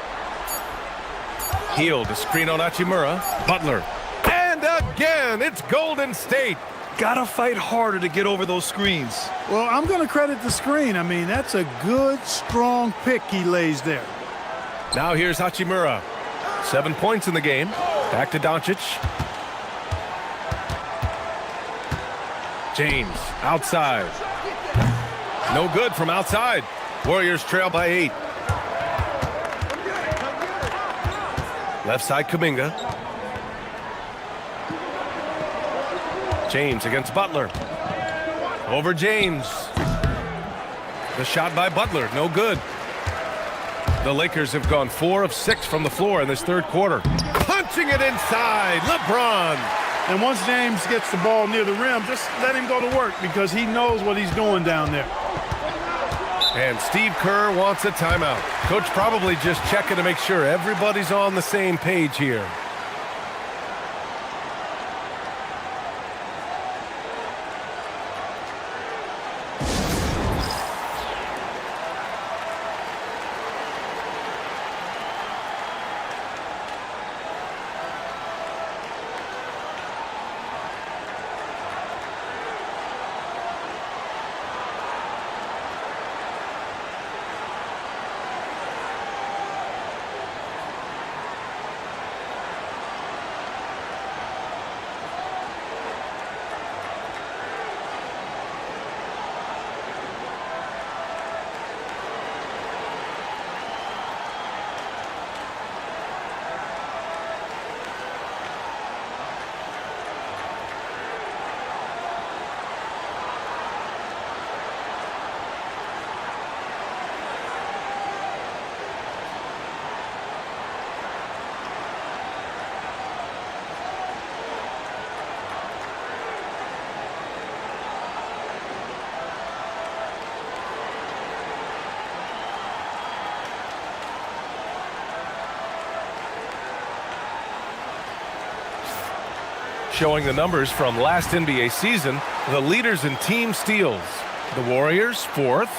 Hield, a screen on Hachimura. Butler. And again, it's Golden State. Gotta fight harder to get over those screens. Well, I'm going to credit the screen. I mean, that's a good, strong pick he lays there. Now here's Hachimura. 7 points in the game. Back to Doncic. James outside. No good from outside. Warriors trail by 8. Left side Kuminga. James against Butler. Over James. The shot by Butler, no good. The Lakers have gone 4 of 6 from the floor in this 3rd quarter. Punching it inside, LeBron. And once James gets the ball near the rim, just let him go to work because he knows what he's doing down there. And Steve Kerr wants a timeout. Coach probably just checking to make sure everybody's on the same page here. Showing the numbers from last NBA season, the leaders in team steals. The Warriors, 4th.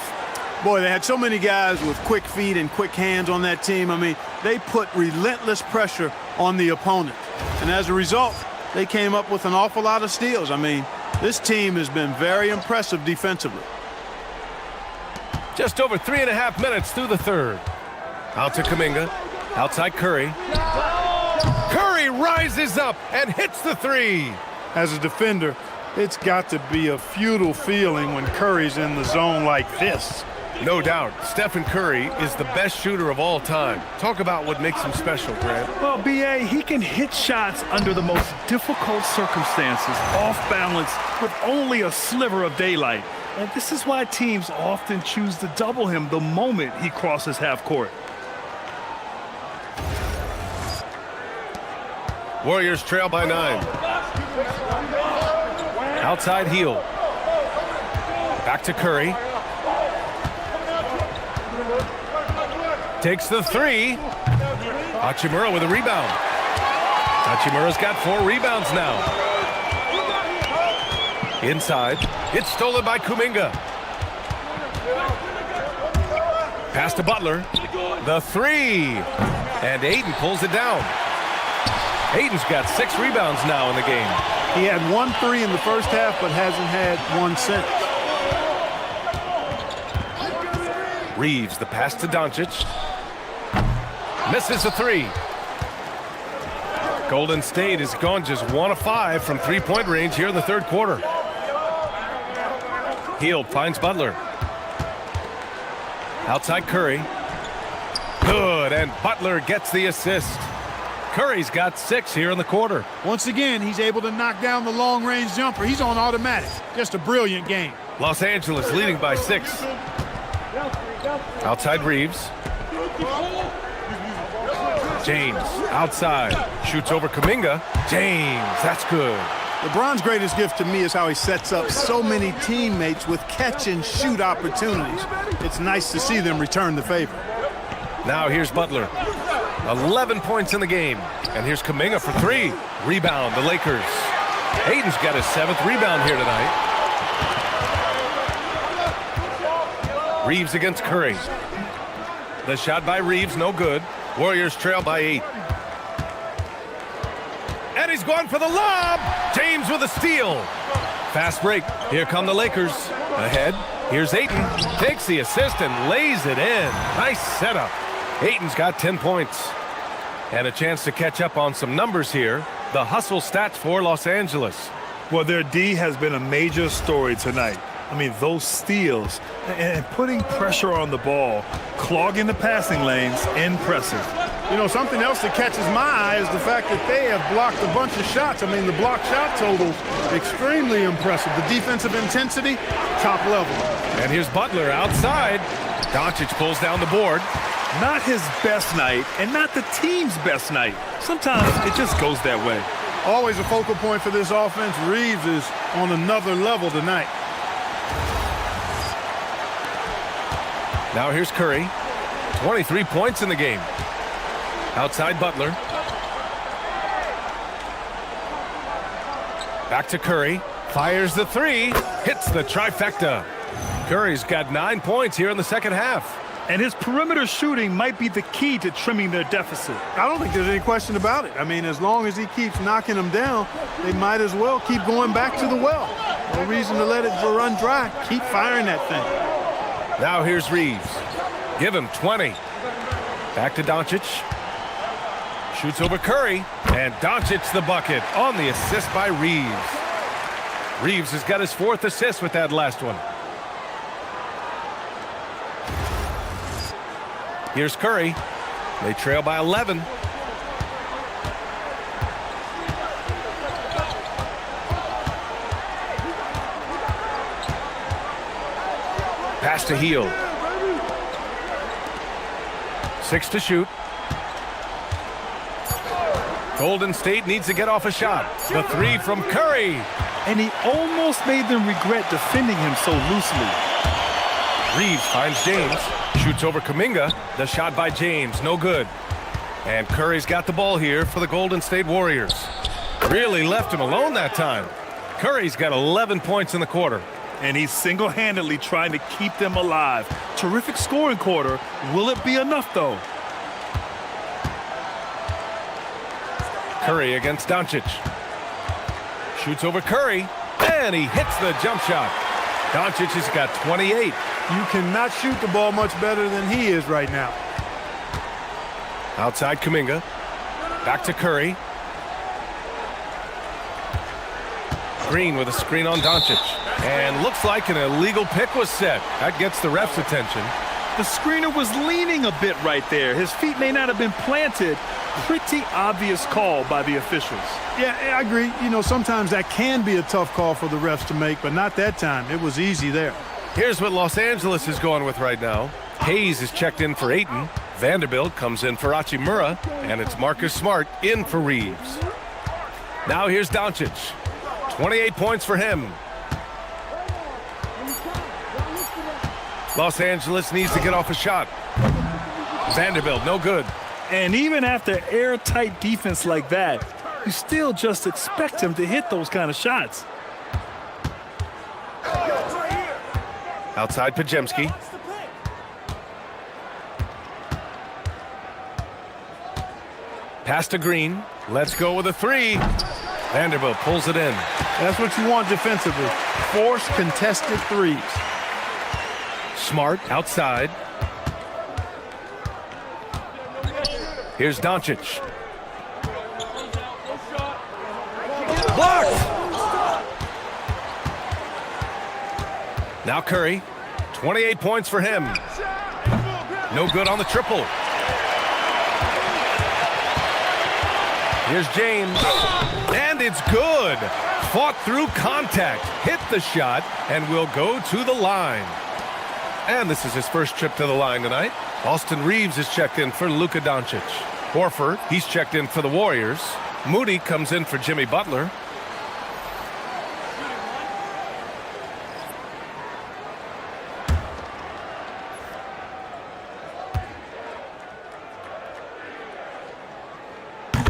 Boy, they had so many guys with quick feet and quick hands on that team. I mean, they put relentless pressure on the opponent. And as a result, they came up with an awful lot of steals. I mean, this team has been very impressive defensively. Just over 3.5 minutes through the 3rd. Out to Kuminga. Outside Curry. Curry rises up and hits the 3. As a defender, it's got to be a futile feeling when Curry's in the zone like this. No doubt, Stephen Curry is the best shooter of all time. Talk about what makes him special, Grant. Well, B.A., he can hit shots under the most difficult circumstances, off balance, with only a sliver of daylight. And this is why teams often choose to double him the moment he crosses half court. Warriors trail by 9. Outside heel. Back to Curry. Takes the 3. Hachimura with a rebound. Hachimura's got 4 rebounds now. Inside. It's stolen by Kuminga. Pass to Butler. The 3. And Ayton pulls it down. Ayton's got 6 rebounds now in the game. He had 1 3 in the first half, but hasn't had one since. Reeves, the pass to Doncic. Misses a 3. Golden State has gone just 1 of 5 from three-point range here in the third quarter. Hield finds Butler. Outside Curry. Good, and Butler gets the assist. Curry's got 6 here in the quarter. Once again, he's able to knock down the long-range jumper. He's on automatic. Just a brilliant game. Los Angeles leading by 6. Outside Reeves. James outside. Shoots over Kuminga. James, that's good. LeBron's greatest gift to me is how he sets up so many teammates with catch-and-shoot opportunities. It's nice to see them return the favor. Now here's Butler. 11 points in the game. And here's Kuminga for 3. Rebound, the Lakers. Ayton's got his 7th rebound here tonight. Reeves against Curry. The shot by Reeves, no good. Warriors trail by 8. And he's going for the lob. James with a steal. Fast break. Here come the Lakers. Ahead. Here's Ayton. Takes the assist and lays it in. Nice setup. Ayton's got 10 points. And a chance to catch up on some numbers here. The hustle stats for Los Angeles. Well, their D has been a major story tonight. I mean, those steals and putting pressure on the ball, clogging the passing lanes, impressive. You know, something else that catches my eye is the fact that they have blocked a bunch of shots. I mean, the blocked shot total, extremely impressive. The defensive intensity, top level. And here's Butler outside. Doncic pulls down the board. Not his best night and not the team's best night. Sometimes it just goes that way. Always a focal point for this offense. Reeves is on another level tonight. Now here's Curry. 23 points in the game. Outside Butler. Back to Curry. Fires the 3. Hits the trifecta. Curry's got 9 points here in the second half. And his perimeter shooting might be the key to trimming their deficit. I don't think there's any question about it. I mean, as long as he keeps knocking them down, they might as well keep going back to the well. No reason to let it run dry. Keep firing that thing. Now here's Reeves. Give him 20. Back to Doncic. Shoots over Curry. And Doncic the bucket on the assist by Reeves. Reeves has got his 4th assist with that last one. Here's Curry. They trail by 11. Pass to Hield. 6 to shoot. Golden State needs to get off a shot. The 3 from Curry. And he almost made them regret defending him so loosely. Reeves finds James. Shoots over Kuminga. The shot by James, no good. And Curry's got the ball here for the Golden State Warriors. Really left him alone that time. Curry's got 11 points in the quarter. And he's single-handedly trying to keep them alive. Terrific scoring quarter. Will it be enough, though? Curry against Doncic. Shoots over Curry. And he hits the jump shot. Doncic has got 28. You cannot shoot the ball much better than he is right now. Outside Kuminga. Back to Curry. Green with a screen on Doncic. And looks like an illegal pick was set. That gets the ref's attention. The screener was leaning a bit right there. His feet may not have been planted. Pretty obvious call by the officials. Yeah, I agree. You know, sometimes that can be a tough call for the refs to make, but not that time. It was easy there. Here's what Los Angeles is going with right now. Hayes is checked in for Ayton. Vanderbilt comes in for Hachimura, and it's Marcus Smart in for Reeves. Now here's Doncic. 28 points for him. Los Angeles needs to get off a shot. Vanderbilt, no good. And even after airtight defense like that, you still just expect him to hit those kind of shots. Outside Pajemski. Pass to Green. Let's go with a three. Vanderbilt pulls it in. That's what you want defensively. Force contested threes. Smart outside. Here's Doncic. Blocked! Now Curry. 28 points for him. No good on the triple. Here's James. And it's good. Fought through contact. Hit the shot and will go to the line. And this is his first trip to the line tonight. Austin Reeves is checked in for Luka Doncic. Horford, he's checked in for the Warriors. Moody comes in for Jimmy Butler.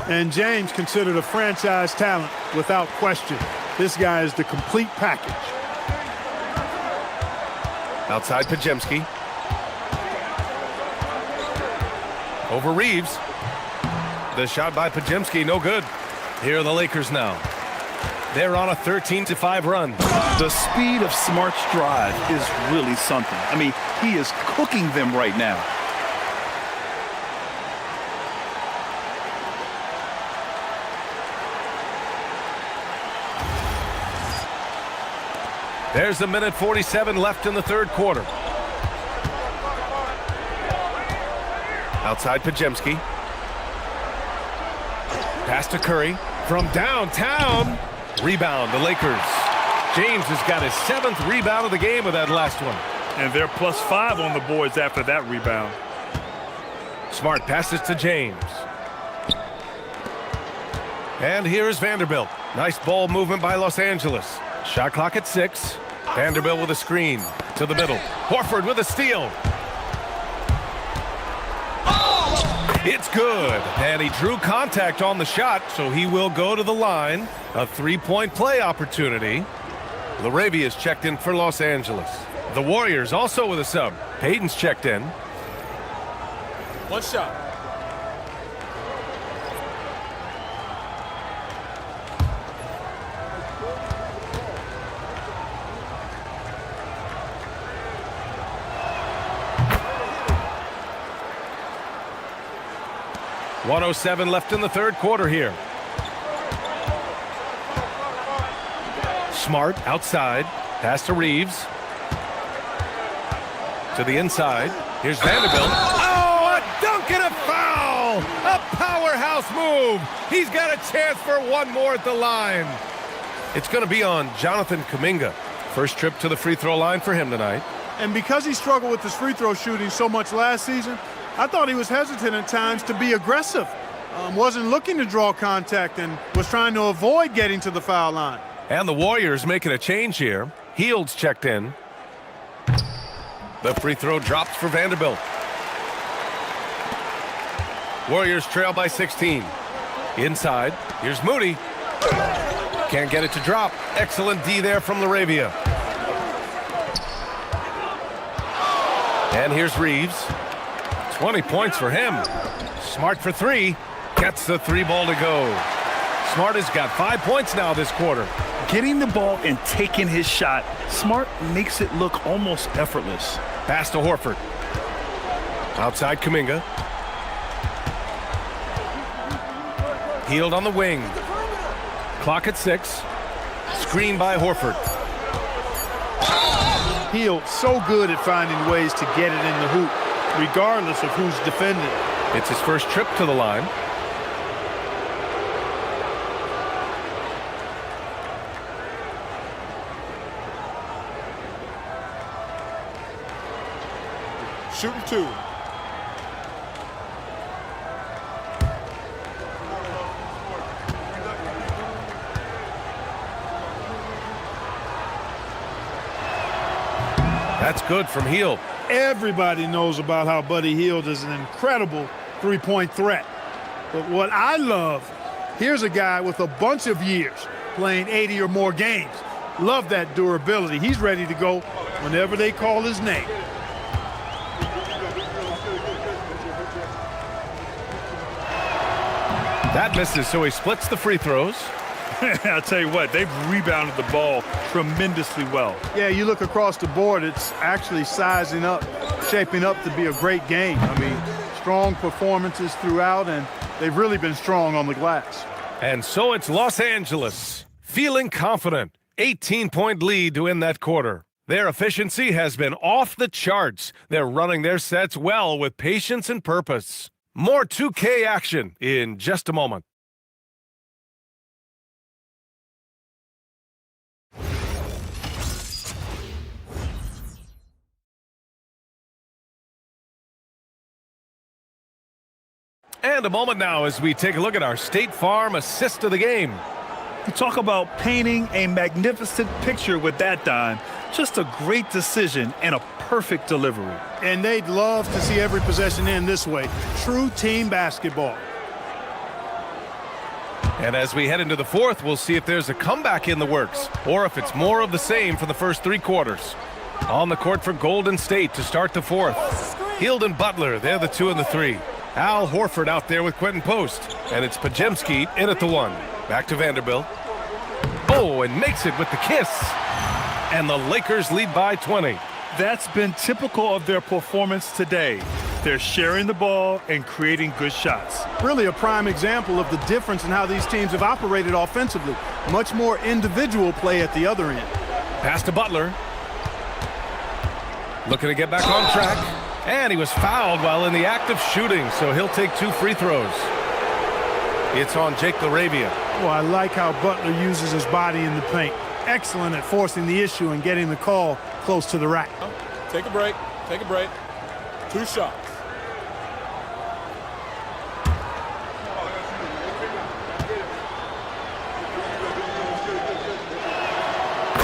And James considered a franchise talent without question. This guy is the complete package. Outside Pajemski. Over Reeves. The shot by Pajemski, no good. Here are the Lakers now. They're on a 13-5 run. The speed of Smart's drive is really something. I mean, he is cooking them right now. There's a minute 47 left in the third quarter. Outside Pajemski. Pass to Curry from downtown. Rebound, the Lakers. James has got his 7th rebound of the game with that last one. And they're +5 on the boards after that rebound. Smart passes to James. And here's Vanderbilt. Nice ball movement by Los Angeles. Shot clock at 6. Vanderbilt with a screen to the middle. Horford with a steal. It's good. And he drew contact on the shot, so he will go to the line. A 3-point play opportunity. LaRavia is checked in for Los Angeles. The Warriors also with a sub. Payton's checked in. One shot. .107 left in the third quarter here. Smart outside. Pass to Reeves. To the inside. Here's Vanderbilt. Oh, a dunk and a foul! A powerhouse move. He's got a chance for one more at the line. It's going to be on Jonathan Kuminga. First trip to the free throw line for him tonight. And because he struggled with his free throw shooting so much last season, I thought he was hesitant at times to be aggressive. Wasn't looking to draw contact and was trying to avoid getting to the foul line. And the Warriors making a change here. Hield's checked in. The free throw drops for Vanderbilt. Warriors trail by 16. Inside, here's Moody. Can't get it to drop. Excellent D there from LaRavia. And here's Reeves. 20 points for him. Smart for 3. Gets the 3 ball to go. Smart has got 5 points now this quarter. Getting the ball and taking his shot, Smart makes it look almost effortless. Pass to Horford. Outside Kuminga. Hield on the wing. Clock at 6. Screen by Horford. Hield so good at finding ways to get it in the hoop, regardless of who's defending. It's his first trip to the line. Shooting 2. That's good from Hield. Everybody knows about how Buddy Hield is an incredible three-point threat. But what I love, here's a guy with a bunch of years playing 80 or more games. Love that durability. He's ready to go whenever they call his name. That misses, so he splits the free throws. I'll tell you what, they've rebounded the ball tremendously well. Yeah, you look across the board, it's actually sizing up, shaping up to be a great game. I mean, strong performances throughout, and they've really been strong on the glass. And so it's Los Angeles, feeling confident. 18-point lead to end that quarter. Their efficiency has been off the charts. They're running their sets well with patience and purpose. More 2K action in just a moment. And a moment now as we take a look at our State Farm assist of the game. You talk about painting a magnificent picture with that dime. Just a great decision and a perfect delivery. And they'd love to see every possession end this way. True team basketball. And as we head into the fourth, we'll see if there's a comeback in the works or if it's more of the same for the first 3 quarters. On the court for Golden State to start the fourth. Hield and Butler, they're the 2 and the 3. Al Horford out there with Quentin Post. And it's Pajemski in at the 1. Back to Vanderbilt. Oh, and makes it with the kiss. And the Lakers lead by 20. That's been typical of their performance today. They're sharing the ball and creating good shots. Really a prime example of the difference in how these teams have operated offensively. Much more individual play at the other end. Pass to Butler. Looking to get back on track. And he was fouled while in the act of shooting, so he'll take 2 free throws. It's on Jake LaRavia. Well, I like how Butler uses his body in the paint. Excellent at forcing the issue and getting the call close to the rack. Take a break. Take a break. 2 shots.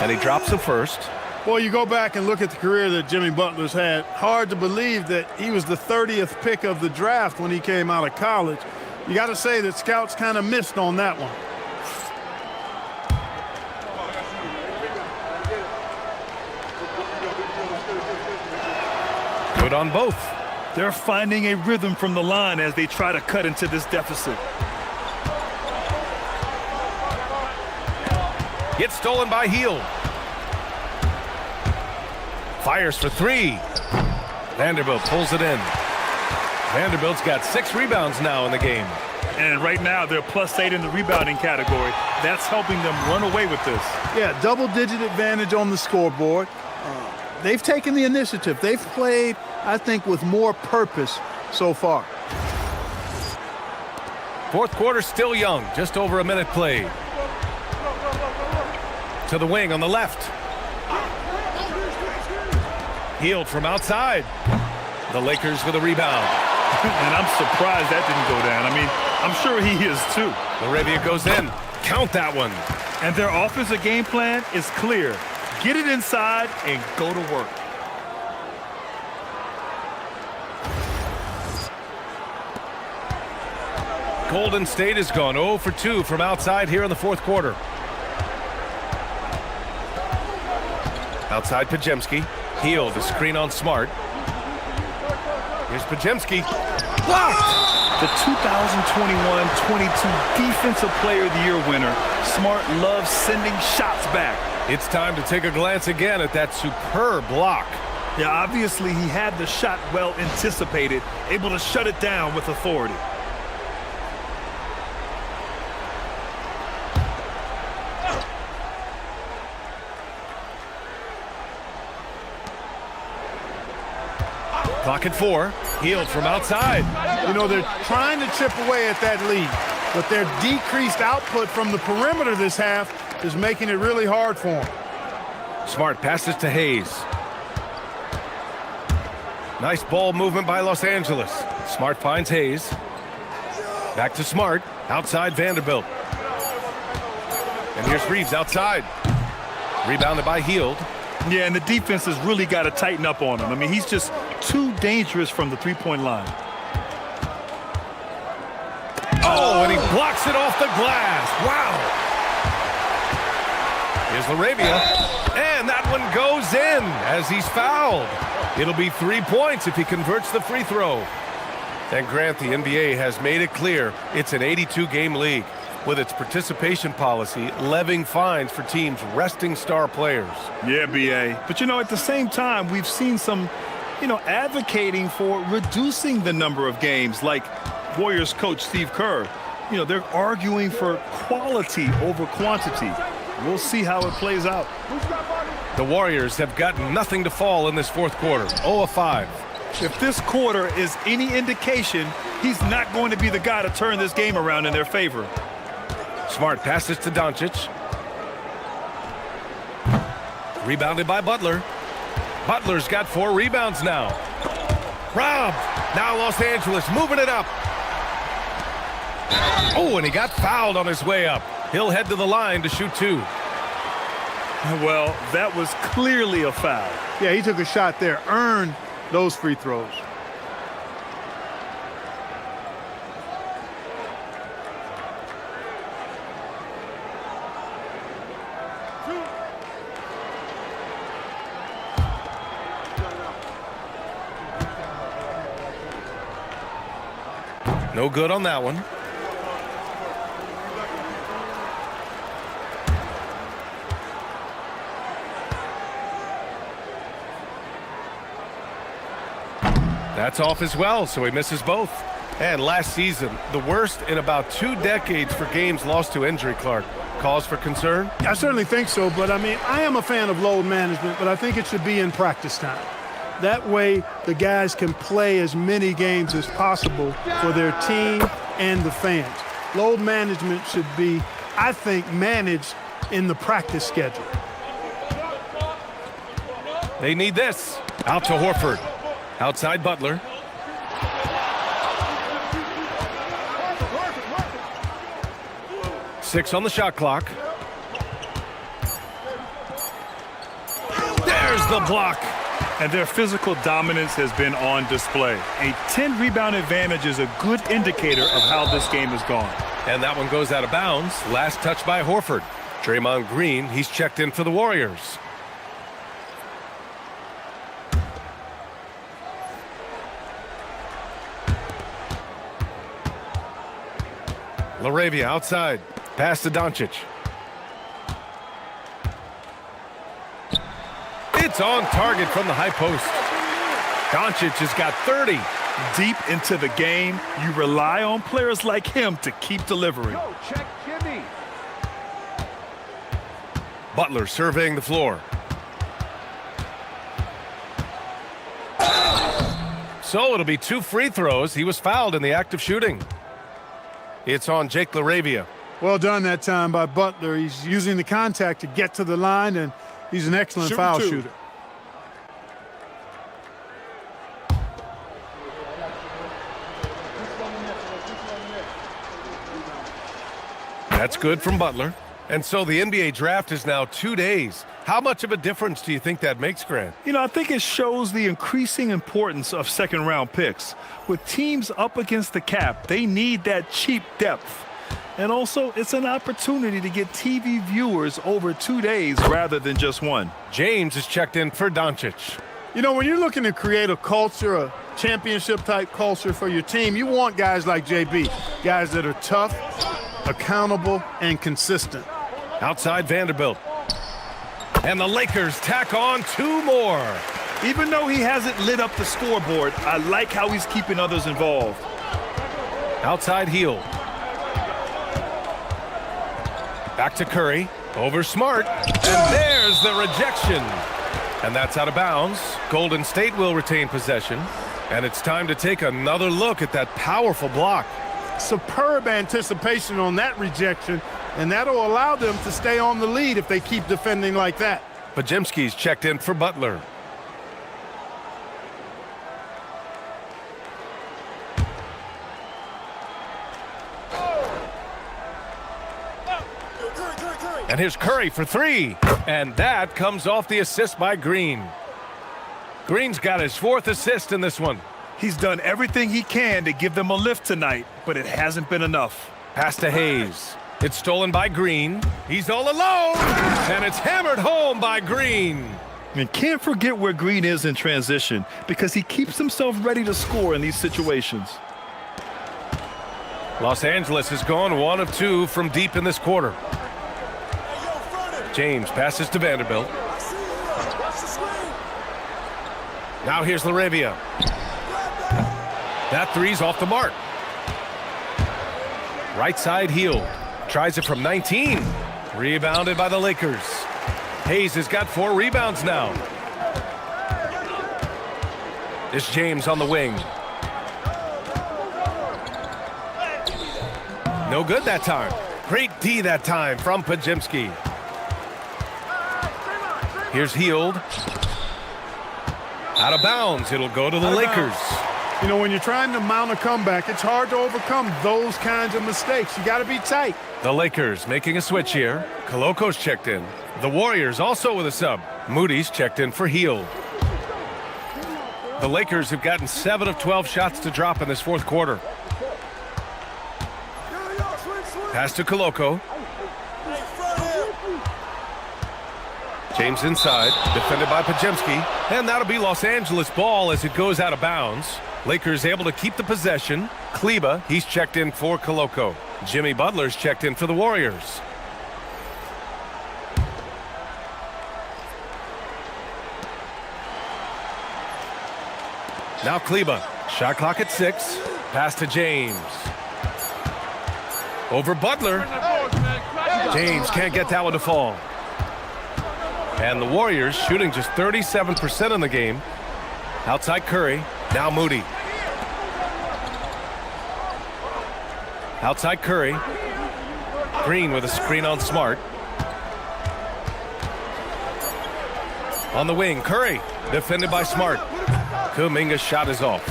And he drops the first. Well, you go back and look at the career that Jimmy Butler's had. Hard to believe that he was the 30th pick of the draft when he came out of college. You got to say that scouts kind of missed on that one. Good on both. They're finding a rhythm from the line as they try to cut into this deficit. Gets stolen by Hield. Fires for 3. Vanderbilt pulls it in. Vanderbilt's got 6 rebounds now in the game. And right now they're +8 in the rebounding category. That's helping them run away with this. Yeah, double-digit advantage on the scoreboard. They've taken the initiative. They've played, I think, with more purpose so far. Fourth quarter still young, just over a minute played. To the wing on the left. Hield from outside. The Lakers with a rebound. And I'm surprised that didn't go down. I mean, I'm sure he is too. LaRavia goes in. Count that one. And their offensive game plan is clear. Get it inside and go to work. Golden State has gone 0 for 2 from outside here in the fourth quarter. Outside Pajemski. Hield, a screen on Smart. Here's Pajemski. Blocked! The 2021-22 Defensive Player of the Year winner. Smart loves sending shots back. It's time to take a glance again at that superb block. Yeah, obviously he had the shot well anticipated, able to shut it down with authority. Clock at 4. Hield from outside. You know, they're trying to chip away at that lead, but their decreased output from the perimeter this half is making it really hard for them. Smart passes to Hayes. Nice ball movement by Los Angeles. Smart finds Hayes. Back to Smart. Outside Vanderbilt. And here's Reeves outside. Rebounded by Hield. Yeah, and the defense has really got to tighten up on him. I mean, he's just too dangerous from the three-point line. Oh, and he blocks it off the glass. Wow. Here's LaRavia. And that one goes in as he's fouled. It'll be 3 points if he converts the free throw. And Grant, the NBA has made it clear it's an 82-game league with its participation policy levying fines for teams resting star players. Yeah, B.A. But, you know, at the same time, we've seen some, advocating for reducing the number of games, like Warriors coach Steve Kerr. You know, they're arguing for quality over quantity. We'll see how it plays out. The Warriors have gotten nothing to fall in this fourth quarter. 0 of 5. If this quarter is any indication, he's not going to be the guy to turn this game around in their favor. Smart passes to Doncic. Rebounded by Butler. Butler's got 4 rebounds now. Robbed. Now Los Angeles moving it up. Oh, and he got fouled on his way up. He'll head to the line to shoot 2. Well, that was clearly a foul. Yeah, he took a shot there, earned those free throws. No good on that one. That's off as well, so he misses both. And last season, the worst in about 2 decades for games lost to injury, Clark. Cause for concern? I certainly think so, but I mean, I am a fan of load management, but I think it should be in practice time. That way, the guys can play as many games as possible for their team and the fans. Load management should be, I think, managed in the practice schedule. They need this. Out to Horford. Outside Butler. Six on the shot clock. There's the block. And their physical dominance has been on display. A 10-rebound advantage is a good indicator of how this game has gone. And that one goes out of bounds. Last touch by Horford. Draymond Green, he's checked in for the Warriors. LaRavia outside. Pass to Doncic. It's on target from the high post. Doncic has got 30. Deep into the game, you rely on players like him to keep delivering. Check Jimmy. Butler surveying the floor. So it'll be 2 free throws. He was fouled in the act of shooting. It's on Jake LaRavia. Well done that time by Butler. He's using the contact to get to the line, and he's an excellent foul shooter. That's good from Butler. And so the NBA draft is now 2 days. How much of a difference do you think that makes, Grant? You know, I think it shows the increasing importance of second-round picks. With teams up against the cap, they need that cheap depth. And also, it's an opportunity to get TV viewers over 2 days rather than just one. James is checked in for Doncic. You know, when you're looking to create a culture, a championship-type culture for your team, you want guys like JB, guys that are tough, accountable, and consistent. Outside Vanderbilt. And the Lakers tack on 2 more. Even though he hasn't lit up the scoreboard, I like how he's keeping others involved. Outside Hield. Back to Curry. Over Smart. And there's the rejection. And that's out of bounds. Golden State will retain possession. And it's time to take another look at that powerful block. Superb anticipation on that rejection, and that'll allow them to stay on the lead if they keep defending like that. Podziemski's checked in for Butler. And here's Curry for three. And that comes off the assist by Green. Green's got his 4th assist in this one. He's done everything he can to give them a lift tonight, but it hasn't been enough. Pass to Hayes. It's stolen by Green. He's all alone. And it's hammered home by Green. And can't forget where Green is in transition because he keeps himself ready to score in these situations. Los Angeles has gone 1 of 2 from deep in this quarter. James passes to Vanderbilt. Now here's Laravia. That three's off the mark. Right side Hield. Tries it from 19. Rebounded by the Lakers. Hayes has got 4 rebounds now. It's James on the wing. No good that time. Great D that time from Podziemski. Here's Hield. Out of bounds. It'll go to the Lakers. You know, when you're trying to mount a comeback, it's hard to overcome those kinds of mistakes. You got to be tight. The Lakers making a switch here. Koloko's checked in. The Warriors also with a sub. Moody's checked in for Hield. The Lakers have gotten 7 of 12 shots to drop in this 4th quarter. Pass to Koloko. James inside, defended by Podziemski, and that'll be Los Angeles ball as it goes out of bounds. Lakers able to keep the possession. Kleba, he's checked in for Koloko. Jimmy Butler's checked in for the Warriors. Now Kleba, shot clock at 6. Pass to James. Over Butler. James can't get that one to fall. And the Warriors shooting just 37% in the game. Outside Curry. Now Moody. Outside Curry. Green with a screen on Smart. On the wing, Curry. Defended by Smart. Kuminga's shot is off.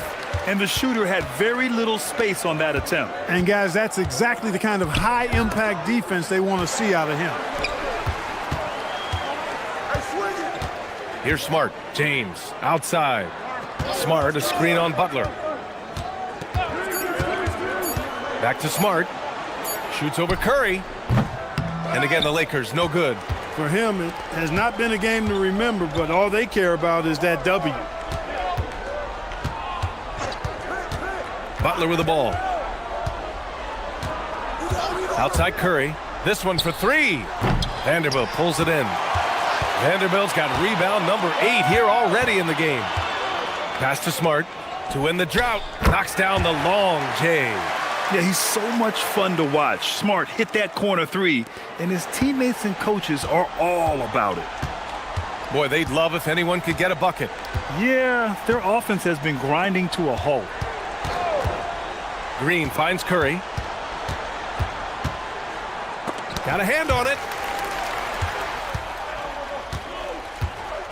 And the shooter had very little space on that attempt. And guys, that's exactly the kind of high-impact defense they want to see out of him. Here's Smart. James outside. Smart, a screen on Butler. Back to Smart. Shoots over Curry. And again, the Lakers, no good. For him, it has not been a game to remember, but all they care about is that W. Butler with the ball. Outside Curry. This one for 3. Vanderbilt pulls it in. Vanderbilt's got rebound number 8 here already in the game. Pass to Smart to win the drought. Knocks down the long J. Yeah, he's so much fun to watch. Smart hit that corner 3, and his teammates and coaches are all about it. Boy, they'd love if anyone could get a bucket. Yeah, their offense has been grinding to a halt. Green finds Curry. Got a hand on it.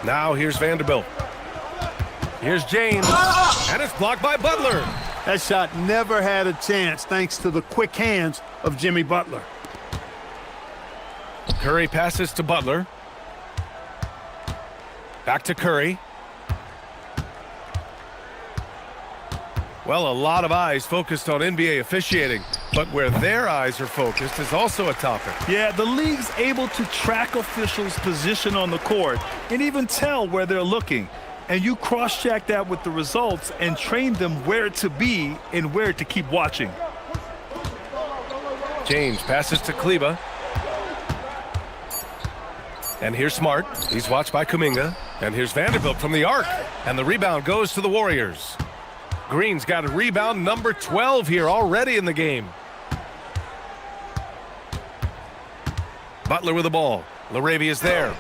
Now here's Vanderbilt. Here's James. And it's blocked by Butler. That shot never had a chance thanks to the quick hands of Jimmy Butler. Curry passes to Butler. Back to Curry. Well, a lot of eyes focused on NBA officiating, but where their eyes are focused is also a topic. Yeah, the league's able to track officials' position on the court and even tell where they're looking. And you cross-check that with the results and train them where to be and where to keep watching. James passes to Kleba. And here's Smart. He's watched by Kuminga. And here's Vanderbilt from the arc. And the rebound goes to the Warriors. Green's got a rebound number 12 here already in the game. Butler with the ball. Laravia's there.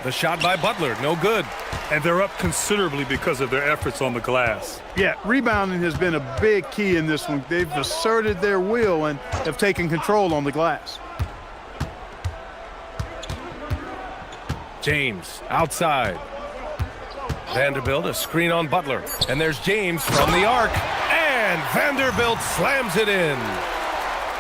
The shot by Butler, no good. And they're up considerably because of their efforts on the glass. Yeah, rebounding has been a big key in this one. They've asserted their will and have taken control on the glass. James outside. Vanderbilt a screen on Butler. And there's James from the arc. And Vanderbilt slams it in.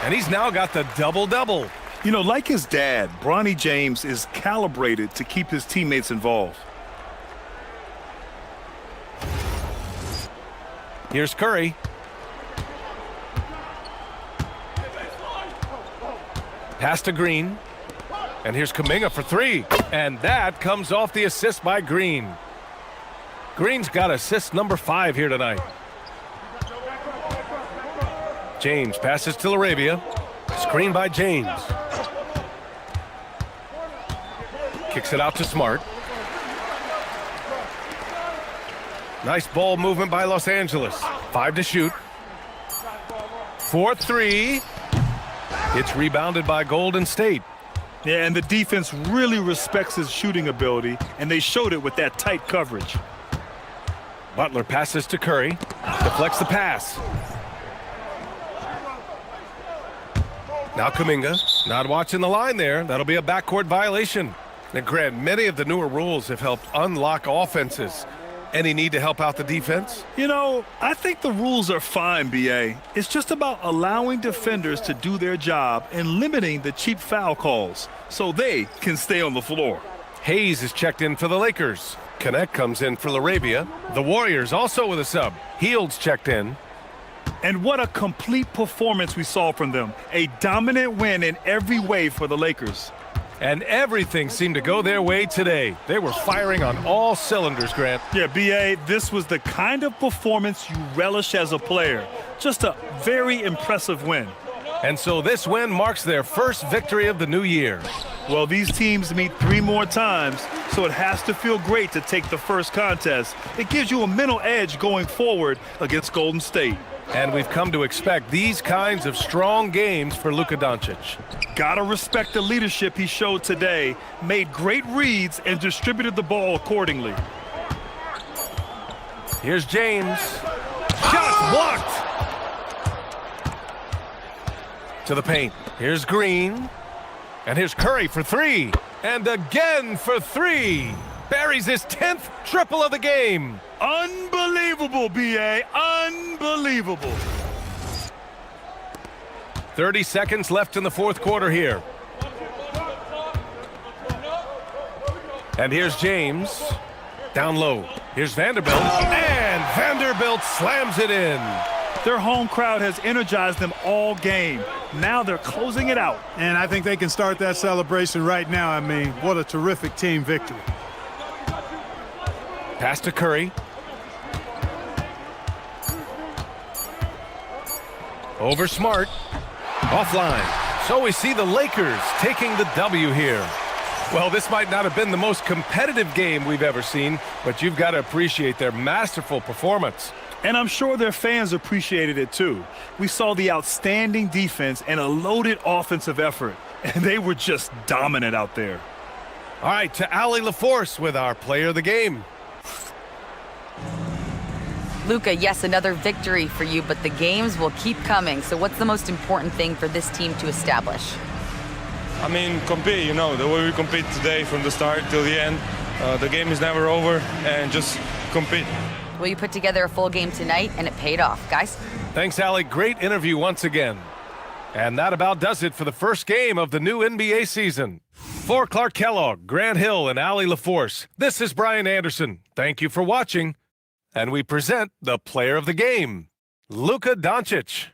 And he's now got the double-double. You know, like his dad, Bronny James is calibrated to keep his teammates involved. Here's Curry. Pass to Green. And here's Kuminga for three. And that comes off the assist by Green. Green's got assist number 5 here tonight. James passes to Arabia. Screen by James. Kicks it out to Smart. Nice ball movement by Los Angeles. 5 to shoot. 4-3. It's rebounded by Golden State. Yeah, and the defense really respects his shooting ability, and they showed it with that tight coverage. Butler passes to Curry. Deflects the pass. Now Kuminga, not watching the line there. That'll be a backcourt violation. And Grant, many of the newer rules have helped unlock offenses. Any need to help out the defense? You know, I think the rules are fine, B.A. It's just about allowing defenders to do their job and limiting the cheap foul calls so they can stay on the floor. Hayes is checked in for the Lakers. Connect comes in for Arabia. The Warriors also with a sub. Heald's checked in. And what a complete performance we saw from them. A dominant win in every way for the Lakers. And everything seemed to go their way today. They were firing on all cylinders, Grant. Yeah, B.A., this was the kind of performance you relish as a player. Just a very impressive win. And so this win marks their first victory of the new year. Well, these teams meet 3 more times, so it has to feel great to take the first contest. It gives you a mental edge going forward against Golden State. And we've come to expect these kinds of strong games for Luka Doncic. Gotta respect the leadership he showed today, made great reads, and distributed the ball accordingly. Here's James. Shot blocked! To the paint. Here's Green. And here's Curry for 3. And again for 3. Buries his 10th triple of the game. Unbelievable, B.A. Unbelievable. 30 seconds left in the fourth quarter here. And here's James. Down low. Here's Vanderbilt. And Vanderbilt slams it in. Their home crowd has energized them all game. Now they're closing it out. And I think they can start that celebration right now. I mean, what a terrific team victory. Pass to Curry. Over Smart. Offline. So we see the Lakers taking the W here. Well, this might not have been the most competitive game we've ever seen, but you've got to appreciate their masterful performance. And I'm sure their fans appreciated it too. We saw the outstanding defense and a loaded offensive effort, and they were just dominant out there. All right, to Allie LaForce with our player of the game. Luka, yes, another victory for you, but the games will keep coming. So what's the most important thing for this team to establish? I mean, compete, you know, the way we compete today from the start till the end. The game is never over, and just compete. Well, you put together a full game tonight, and it paid off. Guys? Thanks, Allie. Great interview once again. And that about does it for the first game of the new NBA season. For Clark Kellogg, Grant Hill, and Allie LaForce, this is Brian Anderson. Thank you for watching. And we present the player of the game, Luka Doncic.